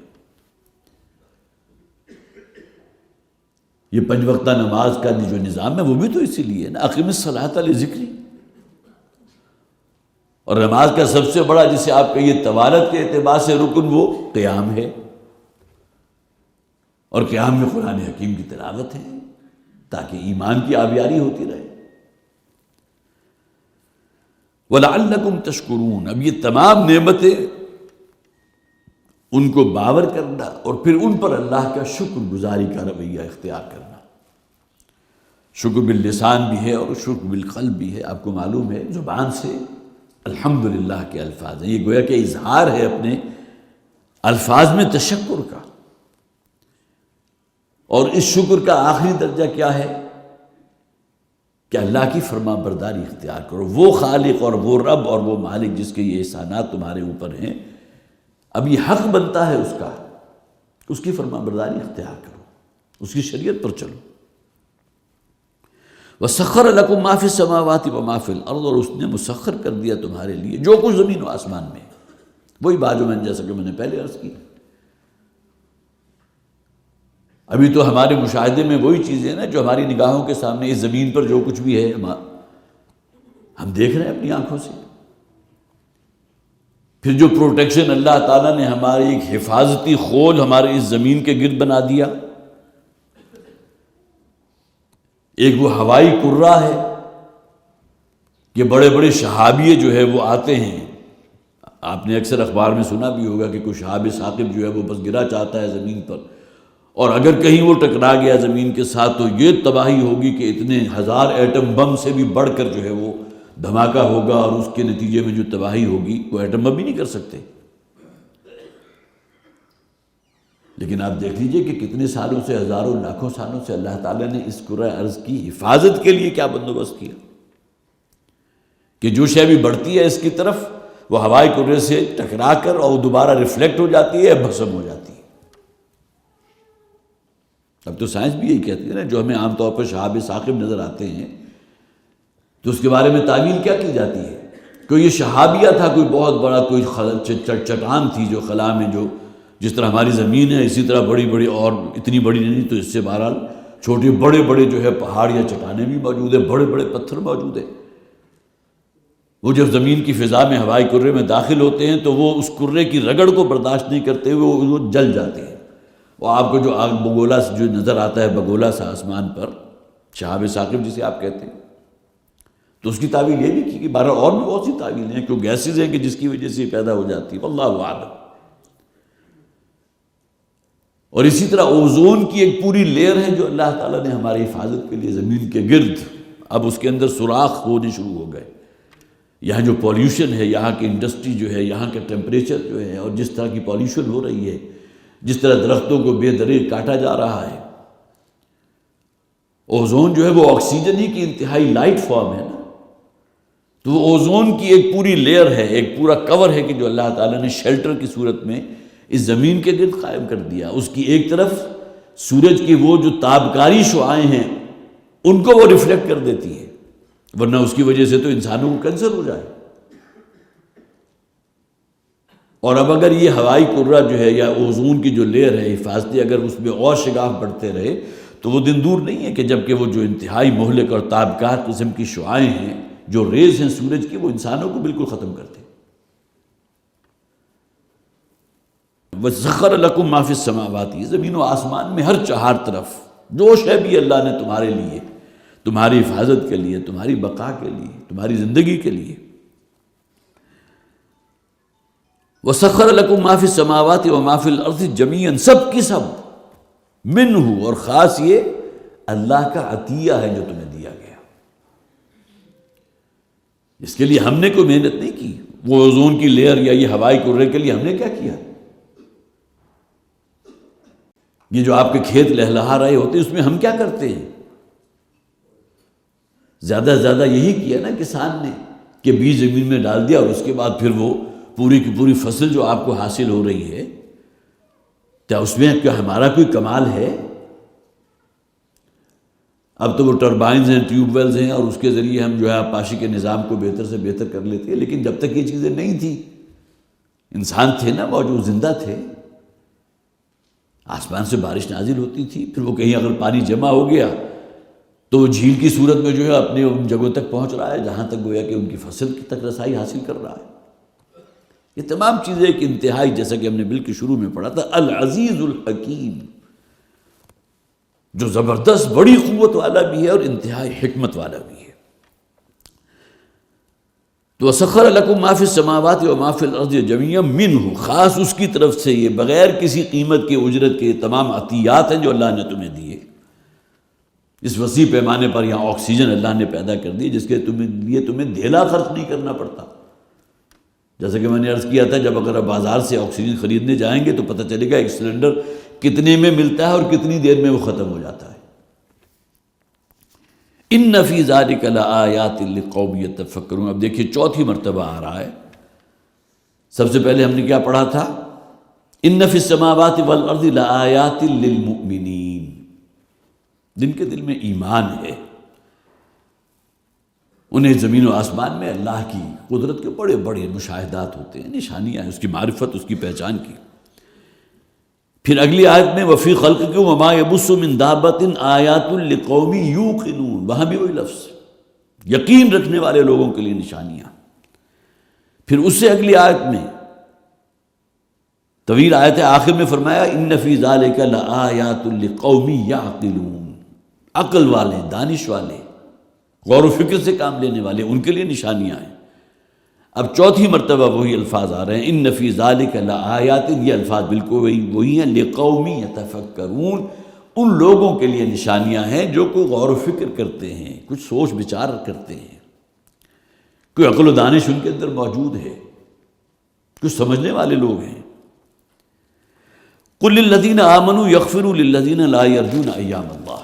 یہ 5 وقتہ نماز کا جو نظام ہے وہ بھی تو اسی لیے نا، اقم الصلاۃ لذکری۔ اور نماز کا سب سے بڑا جسے آپ کہیے طوالت کے اعتبار سے رکن وہ قیام ہے، اور قیام میں قرآن حکیم کی تلاوت ہے تاکہ ایمان کی آبیاری ہوتی رہے۔ وَلَعَلَّكُمْ تَشْكُرُونَ، اب یہ تمام نعمتیں ان کو باور کرنا اور پھر ان پر اللہ کا شکر گزاری کا رویہ اختیار کرنا۔ شکر باللسان بھی ہے اور شکر بالقلب بھی ہے۔ آپ کو معلوم ہے زبان سے الحمدللہ کے الفاظ ہیں، یہ گویا کہ اظہار ہے اپنے الفاظ میں تشکر کا، اور اس شکر کا آخری درجہ کیا ہے کہ اللہ کی فرما برداری اختیار کرو۔ وہ خالق اور وہ رب اور وہ مالک جس کے یہ احسانات تمہارے اوپر ہیں، اب یہ حق بنتا ہے اس کا، اس کی فرما برداری اختیار کرو، اس کی شریعت پر چلو۔ وَسَخَّرَ لَكُم مَّا فِي السَّمَاوَاتِ وَمَا فِي الْأَرْضِ، اور اس نے مسخر کر دیا تمہارے لیے جو کچھ زمین و آسمان میں ہے۔ وہی بات جو جیسا کہ میں نے پہلے عرض کی، ابھی تو ہمارے مشاہدے میں وہی چیزیں نا جو ہماری نگاہوں کے سامنے اس زمین پر جو کچھ بھی ہے ہم دیکھ رہے ہیں اپنی آنکھوں سے۔ پھر جو پروٹیکشن اللہ تعالیٰ نے ہماری ایک حفاظتی خول ہمارے اس زمین کے گرد بنا دیا، ایک وہ ہوائی کرہ ہے کہ بڑے بڑے شہابیے جو ہے وہ آتے ہیں۔ آپ نے اکثر اخبار میں سنا بھی ہوگا کہ کوئی شہاب ثاقب جو ہے وہ بس گرا چاہتا ہے زمین پر، اور اگر کہیں وہ ٹکرا گیا زمین کے ساتھ تو یہ تباہی ہوگی کہ اتنے 1000 ایٹم بم سے بھی بڑھ کر جو ہے وہ دھماکہ ہوگا، اور اس کے نتیجے میں جو تباہی ہوگی وہ ایٹم بم بھی نہیں کر سکتے۔ لیکن آپ دیکھ لیجئے کہ کتنے سالوں سے، ہزاروں لاکھوں سالوں سے اللہ تعالیٰ نے اس کرۂ ارض کی حفاظت کے لیے کیا بندوبست کیا کہ جو شے بھی بڑھتی ہے اس کی طرف وہ ہوائی کرے سے ٹکرا کر اور دوبارہ ریفلیکٹ ہو جاتی ہے، بھسم ہو جاتی ہے۔ اب تو سائنس بھی یہی کہتی ہے نا، جو ہمیں عام طور پر شہاب ثاقب نظر آتے ہیں تو اس کے بارے میں تعویل کیا کی جاتی ہے؟ کوئی یہ شہابیہ تھا، کوئی بہت بڑا کوئی چٹان تھی جو خلا میں، جو جس طرح ہماری زمین ہے اسی طرح بڑی بڑی، اور اتنی بڑی نہیں تو اس سے بہرحال چھوٹے بڑے بڑے جو ہے پہاڑ یا چٹانیں بھی موجود ہیں، بڑے بڑے پتھر موجود ہیں۔ وہ جب زمین کی فضا میں ہوائی کرے میں داخل ہوتے ہیں تو وہ اس کرے کی رگڑ کو برداشت نہیں کرتے ہوئے وہ جل جاتے ہیں۔ وہ آپ کو جو آگ بگولا جو نظر آتا ہے، بگولا سا آسمان پر، شہاب ثاقب جسے آپ کہتے ہیں، تو اس کی تعویل یہ بھی کی کہ بہرحال اور بھی بہت سی تعویلیں ہیں، کیوں گیسز ہیں کہ جس کی وجہ سے یہ پیدا ہو جاتی ہے، واللہ اعلم۔ اور اسی طرح اوزون کی ایک پوری لیئر ہے جو اللہ تعالیٰ نے ہماری حفاظت کے لیے زمین کے گرد، اب اس کے اندر سوراخ ہونے شروع ہو گئے۔ یہاں جو پولیوشن ہے، یہاں کی انڈسٹری جو ہے، یہاں کا ٹیمپریچر جو ہے، اور جس طرح کی پولیوشن ہو رہی ہے، جس طرح درختوں کو بے دریغ کاٹا جا رہا ہے، اوزون جو ہے وہ آکسیجن ہی کی انتہائی لائٹ فارم ہے نا، تو وہ اوزون کی ایک پوری لیئر ہے، ایک پورا کور ہے کہ جو اللہ تعالیٰ نے شیلٹر کی صورت میں اس زمین کے گرد قائم کر دیا. اس کی ایک طرف سورج کی وہ جو تابکاری شعاعیں ہیں ان کو وہ ریفلیکٹ کر دیتی ہے، ورنہ اس کی وجہ سے تو انسانوں کو کینسر ہو جائے. اور اب اگر یہ ہوائی کرہ جو ہے یا اوزون کی جو لیئر ہے حفاظتی، اگر اس میں اور شگاف بڑھتے رہے تو وہ دن دور نہیں ہے کہ جب کہ وہ جو انتہائی مہلک اور تابکار قسم کی شعاعیں ہیں، جو ریز ہیں سورج کی، وہ انسانوں کو بالکل ختم کر دیں. وَسَخَّرَ لَكُم مَّا فِي السَّمَاوَاتِ، زمین و آسمان میں ہر چہار طرف جو شے بھی اللہ نے تمہارے لیے، تمہاری حفاظت کے لیے، تمہاری بقا کے لیے، تمہاری زندگی کے لیے. وَسَخَّرَ لَكُم مَّا فِي السَّمَاوَاتِ وَمَا فِي الْأَرْضِ جَمِيعًا، سب کی سب، منہ، اور خاص یہ اللہ کا عطیہ ہے جو تمہیں دیا گیا. اس کے لیے ہم نے کوئی محنت نہیں کی. وہ اوزون کی لیئر یا یہ ہوائی کرے کے لیے ہم نے کیا کیا؟ یہ جو آپ کے کھیت لہلہا رہے ہوتے اس میں ہم کیا کرتے ہیں؟ زیادہ سے زیادہ یہی کیا نا کسان نے کہ بیج زمین میں ڈال دیا، اور اس کے بعد پھر وہ پوری کی پوری فصل جو آپ کو حاصل ہو رہی ہے، کیا اس میں کیا ہمارا کوئی کمال ہے؟ اب تو وہ ٹربائنز ہیں، ٹیوب ویلز ہیں، اور اس کے ذریعے ہم جو ہے پاشی کے نظام کو بہتر سے بہتر کر لیتے ہیں. لیکن جب تک یہ چیزیں نہیں تھیں، انسان تھے نا موجود، زندہ تھے، آسمان سے بارش نازل ہوتی تھی، پھر وہ کہیں اگر پانی جمع ہو گیا تو وہ جھیل کی صورت میں جو ہے اپنے ان جگہوں تک پہنچ رہا ہے جہاں تک گویا کہ ان کی فصل کی تک رسائی حاصل کر رہا ہے. یہ تمام چیزیں ایک انتہائی، جیسا کہ ہم نے بالکل شروع میں پڑھا تھا، العزیز الحکیم، جو زبردست بڑی قوت والا بھی ہے اور انتہائی حکمت والا بھی ہے. تو وَسَخَّرَ لَكُم مَّا فِي السَّمَاوَاتِ وَمَا فِي الْأَرْضِ جَمِيعًا مِّنْهُ، خاص اس کی طرف سے یہ بغیر کسی قیمت کے اجرت کے تمام عطیات ہیں جو اللہ نے تمہیں دیے. اس وسیع پیمانے پر یہاں آکسیجن اللہ نے پیدا کر دی جس کے لیے تمہیں دھیلا خرچ نہیں کرنا پڑتا. جیسا کہ میں نے عرض کیا تھا، جب اگر آپ بازار سے آکسیجن خریدنے جائیں گے تو پتہ چلے گا ایک سلنڈر کتنے میں ملتا ہے اور کتنی دیر میں وہ ختم ہو جاتا ہے. ان فی ذلک لآیات لقوم یتفکرون. اب دیکھیے چوتھی مرتبہ آ رہا ہے. سب سے پہلے ہم نے کیا پڑھا تھا؟ ان فی السماوات والارض لآیات للمؤمنین، جن کے دل میں ایمان ہے انہیں زمین و آسمان میں اللہ کی قدرت کے بڑے بڑے مشاہدات ہوتے ہیں، نشانیاں ہیں اس کی معرفت، اس کی پہچان کی. پھر اگلی آیت میں وفی خلقکم وما یبث من دابۃ آیات لقوم یوقنون، وہاں بھی وہی لفظ، یقین رکھنے والے لوگوں کے لیے نشانیاں. پھر اس سے اگلی آیت میں طویل آیت آخر میں فرمایا ان فی ذلک لآیات لقوم یعقلون، عقل والے، دانش والے، غور و فکر سے کام لینے والے، ان کے لیے نشانیاں ہیں. اب چوتھی مرتبہ وہی الفاظ آ رہے ہیں، ان فی ذلک لآیات، یہ الفاظ بالکل وہی ہیں، لقوم یتفکرون، ان لوگوں کے لیے نشانیاں ہیں جو کوئی غور و فکر کرتے ہیں، کچھ سوچ بچار کرتے ہیں، کوئی عقل و دانش ان کے اندر موجود ہے، کچھ سمجھنے والے لوگ ہیں. قل للذین آمنوا یغفروا للذین لا یرجون ایام اللہ،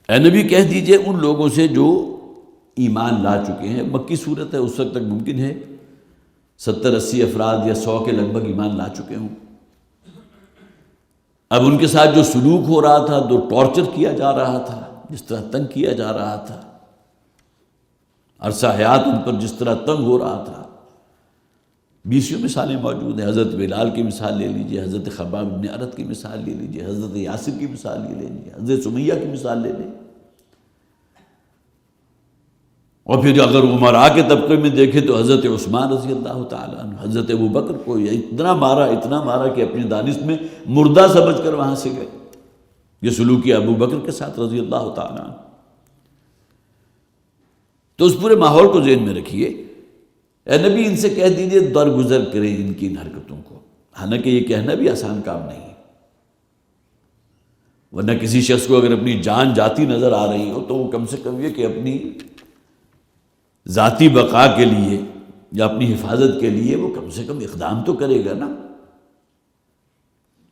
اے نبی کہہ دیجئے ان لوگوں سے جو ایمان لا چکے ہیں. مکی صورت ہے، اس وقت تک ممکن ہے 70-80 افراد یا 100 کے لگ بھگ ایمان لا چکے ہوں. اب ان کے ساتھ جو سلوک ہو رہا تھا، جو ٹارچر کیا جا رہا تھا، جس طرح تنگ کیا جا رہا تھا، عرصہ حیات ان پر جس طرح تنگ ہو رہا تھا، 20 مثالیں موجود ہیں. حضرت بلال کی مثال لے لیجئے، حضرت خباب بن ارت کی مثال لے لیجئے، حضرت یاسر کی مثال لے لیجئے، حضرت سمیہ کی مثال لے لیں. اور پھر اگر عمراء کے طبقے میں دیکھیں تو حضرت عثمان رضی اللہ تعالیٰ عنہ، حضرت ابوبکر کو اتنا مارا کہ اپنی دانش میں مردہ سمجھ کر وہاں سے گئے. یہ سلوک کیا ابوبکر کے ساتھ رضی اللہ تعالیٰ عنہ. تو اس پورے ماحول کو ذہن میں رکھیے. اے نبی ان سے کہہ دیجئے درگزر کریں ان کی ان حرکتوں کو. حالانکہ یہ کہنا بھی آسان کام نہیں ہے، ورنہ کسی شخص کو اگر اپنی جان جاتی نظر آ رہی ہو تو وہ کم سے کم یہ کہ اپنی ذاتی بقا کے لیے یا اپنی حفاظت کے لیے وہ کم سے کم اقدام تو کرے گا نا.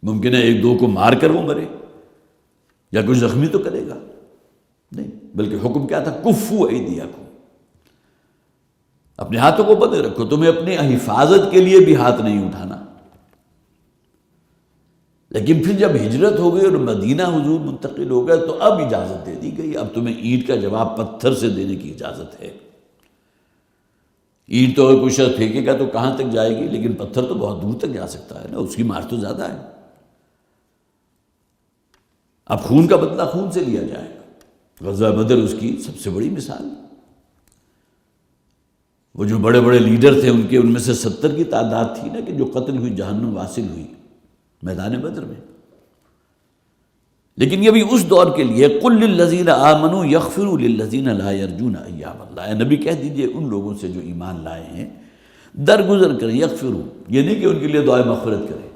ممکن ہے 1-2 کو مار کر وہ مرے یا کچھ زخمی تو کرے گا نہیں، بلکہ حکم کیا تھا؟ کفو ایدیکم، اپنے ہاتھوں کو بندے رکھو، تمہیں اپنی حفاظت کے لیے بھی ہاتھ نہیں اٹھانا۔ لیکن پھر جب ہجرت ہو گئی اور مدینہ حضور منتقل ہو گئے تو اب اجازت دے دی گئی، اب تمہیں اینٹ کا جواب پتھر سے دینے کی اجازت ہے۔ اینٹ تو اگر کوئی شخص پھینکے گا تو کہاں تک جائے گی، لیکن پتھر تو بہت دور تک جا سکتا ہے نا، اس کی مار تو زیادہ ہے۔ اب خون کا بدلہ خون سے لیا جائے گا۔ غزوہ بدر اس کی سب سے بڑی مثال۔ وہ جو بڑے بڑے لیڈر تھے ان میں سے 70 کی تعداد تھی نا کہ جو قتل ہوئی، جہنم واصل ہوئی میدان بدر میں۔ لیکن یہ بھی اس دور کے لیے قُلْ لِلَّذِينَ آمَنُوا يَغْفِرُوا لِلَّذِينَ لَا يَرْجُونَ أَيَّامَ اللَّهِ، اے نبی کہہ دیجئے ان لوگوں سے جو ایمان لائے ہیں درگزر کریں، یغفروا، یہ نہیں کہ ان کے لیے دعائے مغفرت کریں۔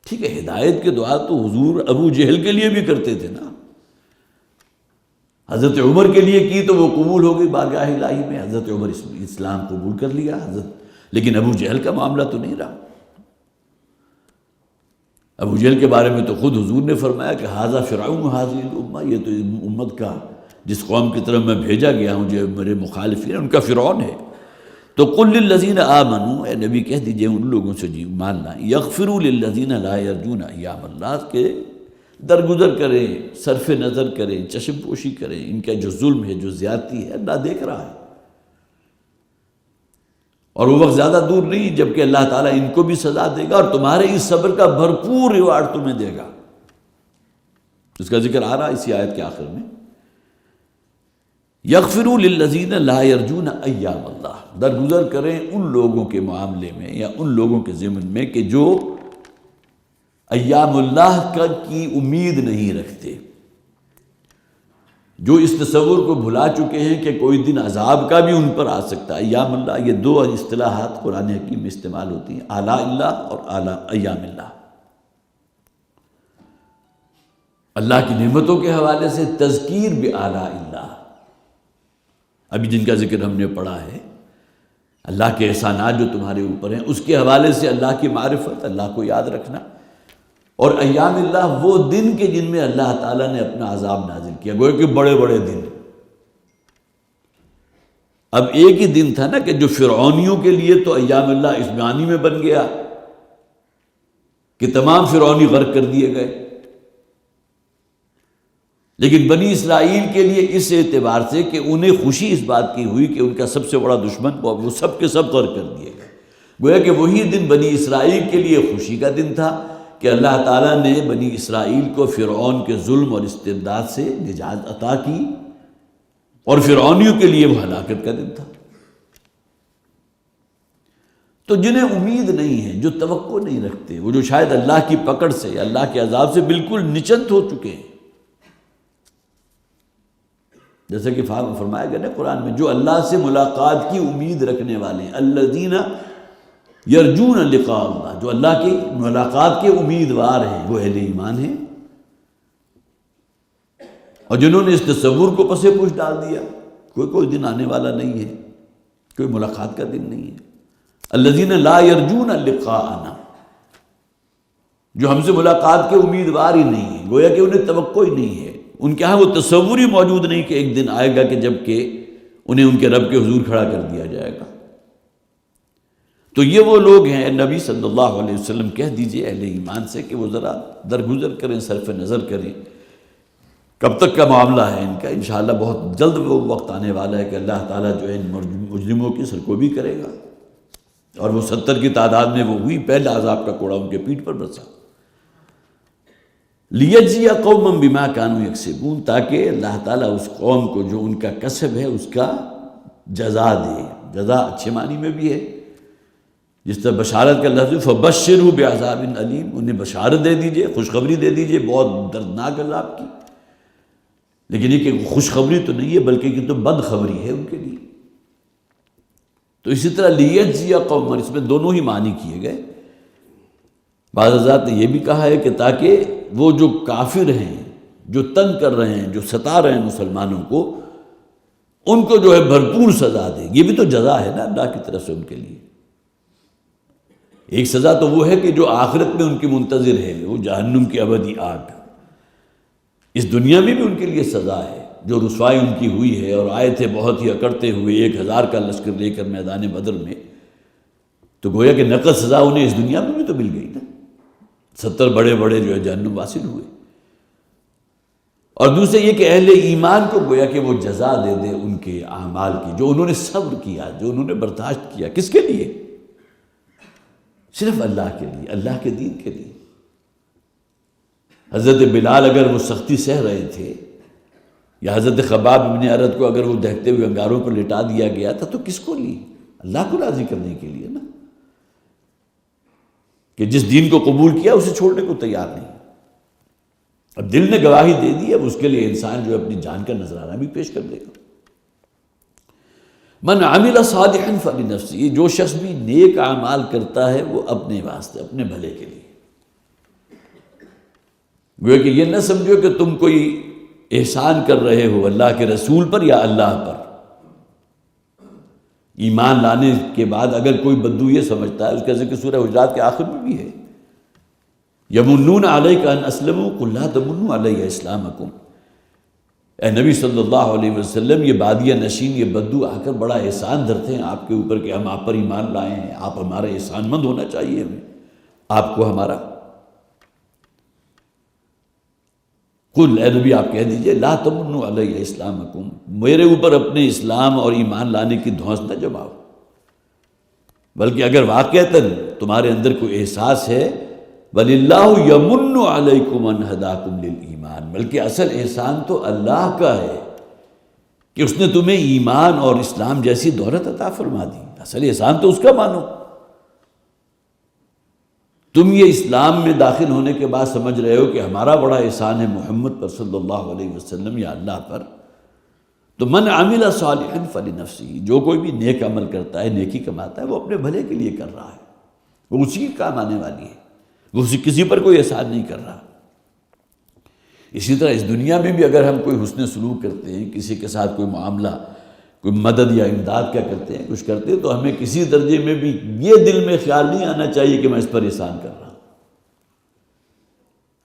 ٹھیک ہے، ہدایت کی دعا تو حضور ابو جہل کے لیے بھی کرتے تھے نا، حضرت عمر کے لیے کی تو وہ قبول ہو گئی بارگاہ الہی میں، حضرت عمر اسلام قبول کر لیا لیکن ابو جہل کا معاملہ تو نہیں رہا۔ ابو جہل کے بارے میں تو خود حضور نے فرمایا کہ ھذا فرعون ھذہ الامہ، یہ تو امت کا، جس قوم کی طرف میں بھیجا گیا ہوں جو میرے مخالفین ان کا فرعون ہے۔ تو قل للذین آمنوا، اے نبی کہہ دیجئے ان لوگوں سے جو ایمان لائیں، یغفروا للذین لا یرجون ایام اللہ، کے درگزر کریں، صرف نظر کریں، چشم پوشی کریں، ان کا جو ظلم ہے، جو زیادتی ہے اللہ دیکھ رہا ہے، اور وہ وقت زیادہ دور نہیں جبکہ اللہ تعالیٰ ان کو بھی سزا دے گا اور تمہارے اس صبر کا بھرپور ریوارڈ تمہیں دے گا۔ اس کا ذکر آ رہا ہے اسی آیت کے آخر میں، یغفروا للذین لا یرجون ایام اللہ، درگزر کریں ان لوگوں کے معاملے میں یا ان لوگوں کے ضمن میں کہ جو ایام اللہ کی امید نہیں رکھتے، جو اس تصور کو بھلا چکے ہیں کہ کوئی دن عذاب کا بھی ان پر آ سکتا ہے۔ ایام اللہ، یہ دو اصطلاحات قرآن حکیم میں استعمال ہوتی ہیں، آلاء اللہ اور آلاء ایام اللہ۔ اللہ کی نعمتوں کے حوالے سے تذکیر بآلاء اللہ، ابھی جن کا ذکر ہم نے پڑھا ہے، اللہ کے احسانات جو تمہارے اوپر ہیں اس کے حوالے سے اللہ کی معرفت، اللہ کو یاد رکھنا، اور ایام اللہ وہ دن کے جن میں اللہ تعالیٰ نے اپنا عذاب نازل کیا، گویا کہ بڑے بڑے دن۔ اب ایک ہی دن تھا نا کہ جو فرعونیوں کے لیے تو ایام اللہ اس معنی میں بن گیا کہ تمام فرعونی غرق کر دیے گئے، لیکن بنی اسرائیل کے لیے اس اعتبار سے کہ انہیں خوشی اس بات کی ہوئی کہ ان کا سب سے بڑا دشمن وہ سب کے سب غرق کر دیے گئے، گویا کہ وہی دن بنی اسرائیل کے لیے خوشی کا دن تھا کہ اللہ تعالیٰ نے بنی اسرائیل کو فرعون کے ظلم اور استبداد سے نجات عطا کی، اور فرعونیوں کے لیے وہ ہلاکت کا دن تھا۔ تو جنہیں امید نہیں ہے، جو توقع نہیں رکھتے، وہ جو شاید اللہ کی پکڑ سے، اللہ کے عذاب سے بالکل نچت ہو چکے ہیں، جیسے کہ فرمایا گیا نا قرآن میں، جو اللہ سے ملاقات کی امید رکھنے والے ہیں، الذین یرجون لقاء اللہ، جو اللہ کی ملاقات کے امیدوار ہیں وہ اہل ایمان ہیں، اور جنہوں نے اس تصور کو پس پوش ڈال دیا کوئی دن آنے والا نہیں ہے، کوئی ملاقات کا دن نہیں ہے، الذین لا یرجون لقاءنا، جو ہم سے ملاقات کے امیدوار ہی نہیں ہیں، گویا کہ انہیں توقع ہی نہیں ہے، ان کے ہاں وہ تصور ہی موجود نہیں کہ ایک دن آئے گا کہ جب کہ انہیں ان کے رب کے حضور کھڑا کر دیا جائے گا۔ تو یہ وہ لوگ ہیں، نبی صلی اللہ علیہ وسلم کہہ دیجئے اہل ایمان سے کہ وہ ذرا درگزر کریں، صرف نظر کریں، کب تک کا معاملہ ہے ان کا۔ انشاءاللہ بہت جلد وہ وقت آنے والا ہے کہ اللہ تعالیٰ جو ہے ان مجرموں کی سرکوبی کرے گا، اور وہ 70 کی تعداد میں وہ ہوئی، پہلا عذاب کا کوڑا ان کے پیٹھ پر برسا۔ لیجزی قوما بما كانوا یکسبون، تاکہ اللہ تعالیٰ اس قوم کو جو ان کا کسب ہے اس کا جزا دے۔ جزا اچھے معنی میں بھی ہے، جس طرح بشارت کا لفظ فبشرہ بعذاب علیم، انہیں بشارت دے دیجئے، خوشخبری دے دیجئے بہت دردناک عذاب کی، لیکن یہ کہ خوشخبری تو نہیں ہے بلکہ یہ تو بدخبری ہے ان کے لیے۔ تو اسی طرح لیجزی قوما، اس میں دونوں ہی معنی کیے گئے۔ بعض حضرات نے یہ بھی کہا ہے کہ تاکہ وہ جو کافر ہیں، جو تنگ کر رہے ہیں، جو ستا رہے ہیں مسلمانوں کو، ان کو جو ہے بھرپور سزا دے۔ یہ بھی تو جزا ہے نا اللہ کی طرف سے ان کے لیے۔ ایک سزا تو وہ ہے کہ جو آخرت میں ان کی منتظر ہے، وہ جہنم کی ابدی آگ، اس دنیا میں بھی ان کے لیے سزا ہے، جو رسوائی ان کی ہوئی ہے، اور آئے تھے بہت ہی اکڑتے ہوئے 1000 کا لشکر لے کر میدان بدر میں، تو گویا کہ نقد سزا انہیں اس دنیا میں بھی تو مل گئی نا، 70 بڑے بڑے جو ہے جہنم واصل ہوئے۔ اور دوسرے یہ کہ اہل ایمان کو گویا کہ وہ جزا دے دے ان کے اعمال کی، جو انہوں نے صبر کیا، جو انہوں نے برداشت کیا، کس کے لیے؟ صرف اللہ کے لیے، اللہ کے دین کے لیے۔ حضرت بلال اگر وہ سختی سہ رہے تھے، یا حضرت خباب ابن ارد کو اگر وہ دہتے ہوئے انگاروں پر لٹا دیا گیا تھا، تو کس کو لیے؟ اللہ کو راضی کرنے کے لیے نا، کہ جس دین کو قبول کیا اسے چھوڑنے کو تیار نہیں۔ اب دل نے گواہی دے دی، اب اس کے لیے انسان جو اپنی جان کا نذرانہ بھی پیش کر دے گا۔ من عمل صالحا فلنفسہ، جو شخص بھی نیک اعمال کرتا ہے وہ اپنے واسطے، اپنے بھلے کے لیے۔ گویا کہ یہ نہ سمجھو کہ تم کوئی احسان کر رہے ہو اللہ کے رسول پر یا اللہ پر۔ ایمان لانے کے بعد اگر کوئی بدو یہ سمجھتا ہے، اس کا ذکر سورہ حجرات کے آخر میں بھی ہے، یمنون علیک ان اسلموا قل لا تمنوا علی اسلامکم۔ اے نبی صلی اللہ علیہ وسلم، یہ بادیہ نشین، یہ بدو آ کر بڑا احسان دھرتے ہیں آپ کے اوپر کہ ہم آپ پر ایمان لائے ہیں، آپ ہمارا احسان مند ہونا چاہیے ہمیں، آپ کو ہمارا۔ قل، اے نبی آپ کہہ دیجئے، لا تمنوا علی اسلامکم، میرے اوپر اپنے اسلام اور ایمان لانے کی دھونس نہ جماؤ، بلکہ اگر واقعتاً تمہارے اندر کوئی احساس ہے، وَلِلَّهُ يَمُنُّ عَلَيْكُمْ أَنْ هَدَاكُمْ لِلْإِيمَانِ، بلکہ اصل احسان تو اللہ کا ہے کہ اس نے تمہیں ایمان اور اسلام جیسی دولت عطا فرما دی، اصل احسان تو اس کا مانو۔ تم یہ اسلام میں داخل ہونے کے بعد سمجھ رہے ہو کہ ہمارا بڑا احسان ہے محمد پر صلی اللہ علیہ وسلم یا اللہ پر، تو من عمل صالحا فلنفسہ، جو کوئی بھی نیک عمل کرتا ہے، نیکی کماتا ہے، وہ اپنے بھلے کے لیے کر رہا ہے، وہ اسی کے کام آنے والی ہے، وہ کسی پر کوئی احسان نہیں کر رہا۔ اسی طرح اس دنیا میں بھی اگر ہم کوئی حسن سلوک کرتے ہیں، کسی کے ساتھ کوئی معاملہ، کوئی مدد یا امداد کیا کرتے ہیں، کچھ کرتے ہیں، تو ہمیں کسی درجے میں بھی یہ دل میں خیال نہیں آنا چاہیے کہ میں اس پر احسان کر رہا ہوں۔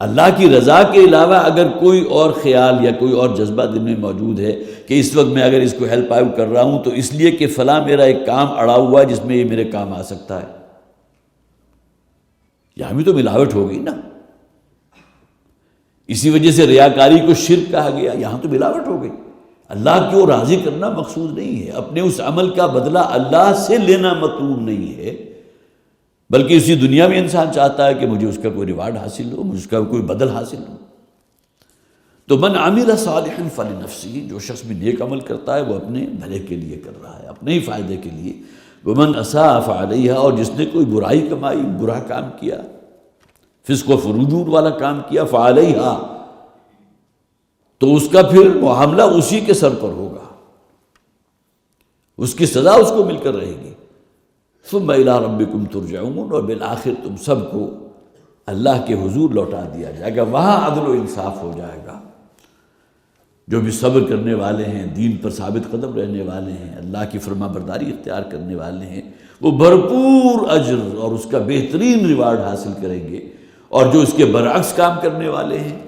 اللہ کی رضا کے علاوہ اگر کوئی اور خیال یا کوئی اور جذبہ دل میں موجود ہے کہ اس وقت میں اگر اس کو ہیلپ آؤٹ کر رہا ہوں تو اس لیے کہ فلاں میرا ایک کام اڑا ہوا ہے جس میں یہ میرے کام آ سکتا ہے، یہاں بھی تو ملاوٹ ہو گئی نا۔ اسی وجہ سے ریاکاری کو شرک کہا گیا، یہاں تو ملاوٹ ہو گئی۔ اللہ کو راضی کرنا مقصود نہیں ہے، اپنے اس عمل کا بدلہ اللہ سے لینا مطلوب نہیں ہے، بلکہ اسی دنیا میں انسان چاہتا ہے کہ مجھے اس کا کوئی ریوارڈ حاصل ہو، مجھے اس کا کوئی بدل حاصل ہو۔ تو من عمل صالحا فلنفسہ، جو شخص بھی نیک عمل کرتا ہے وہ اپنے بھلے کے لیے کر رہا ہے، اپنے ہی فائدے کے لیے۔ ومن اساء فعلیہا، اور جس نے کوئی برائی کمائی، برا کام کیا، فسق و فجور والا کام کیا، فعلیہا، تو اس کا پھر معاملہ اسی کے سر پر ہوگا، اس کی سزا اس کو مل کر رہے گی۔ ثم الی ربکم ترجعون، اور بالآخر تم سب کو اللہ کے حضور لوٹا دیا جائے گا، وہاں عدل و انصاف ہو جائے گا۔ جو بھی صبر کرنے والے ہیں، دین پر ثابت قدم رہنے والے ہیں، اللہ کی فرما برداری اختیار کرنے والے ہیں، وہ بھرپور اجر اور اس کا بہترین ریوارڈ حاصل کریں گے، اور جو اس کے برعکس کام کرنے والے ہیں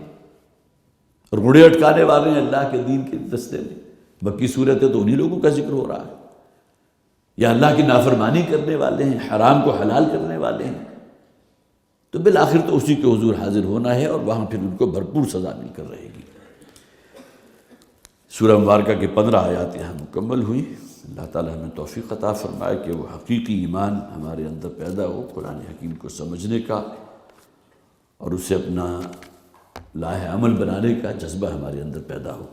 اور گھوڑے اٹکانے والے ہیں اللہ کے دین کے رستے میں، باقی صورتیں تو انہی لوگوں کا ذکر ہو رہا ہے، یا اللہ کی نافرمانی کرنے والے ہیں، حرام کو حلال کرنے والے ہیں، تو بالآخر تو اسی کے حضور حاضر ہونا ہے، اور وہاں پھر ان کو بھرپور سزا مل کر رہے گی۔ سورہ مبارکہ کی 15 آیات یہاں مکمل ہوئی۔ اللہ تعالی ہمیں توفیق عطا فرمائے کہ وہ حقیقی ایمان ہمارے اندر پیدا ہو، قرآن حکیم کو سمجھنے کا اور اسے اپنا لاہ عمل بنانے کا جذبہ ہمارے اندر پیدا ہو۔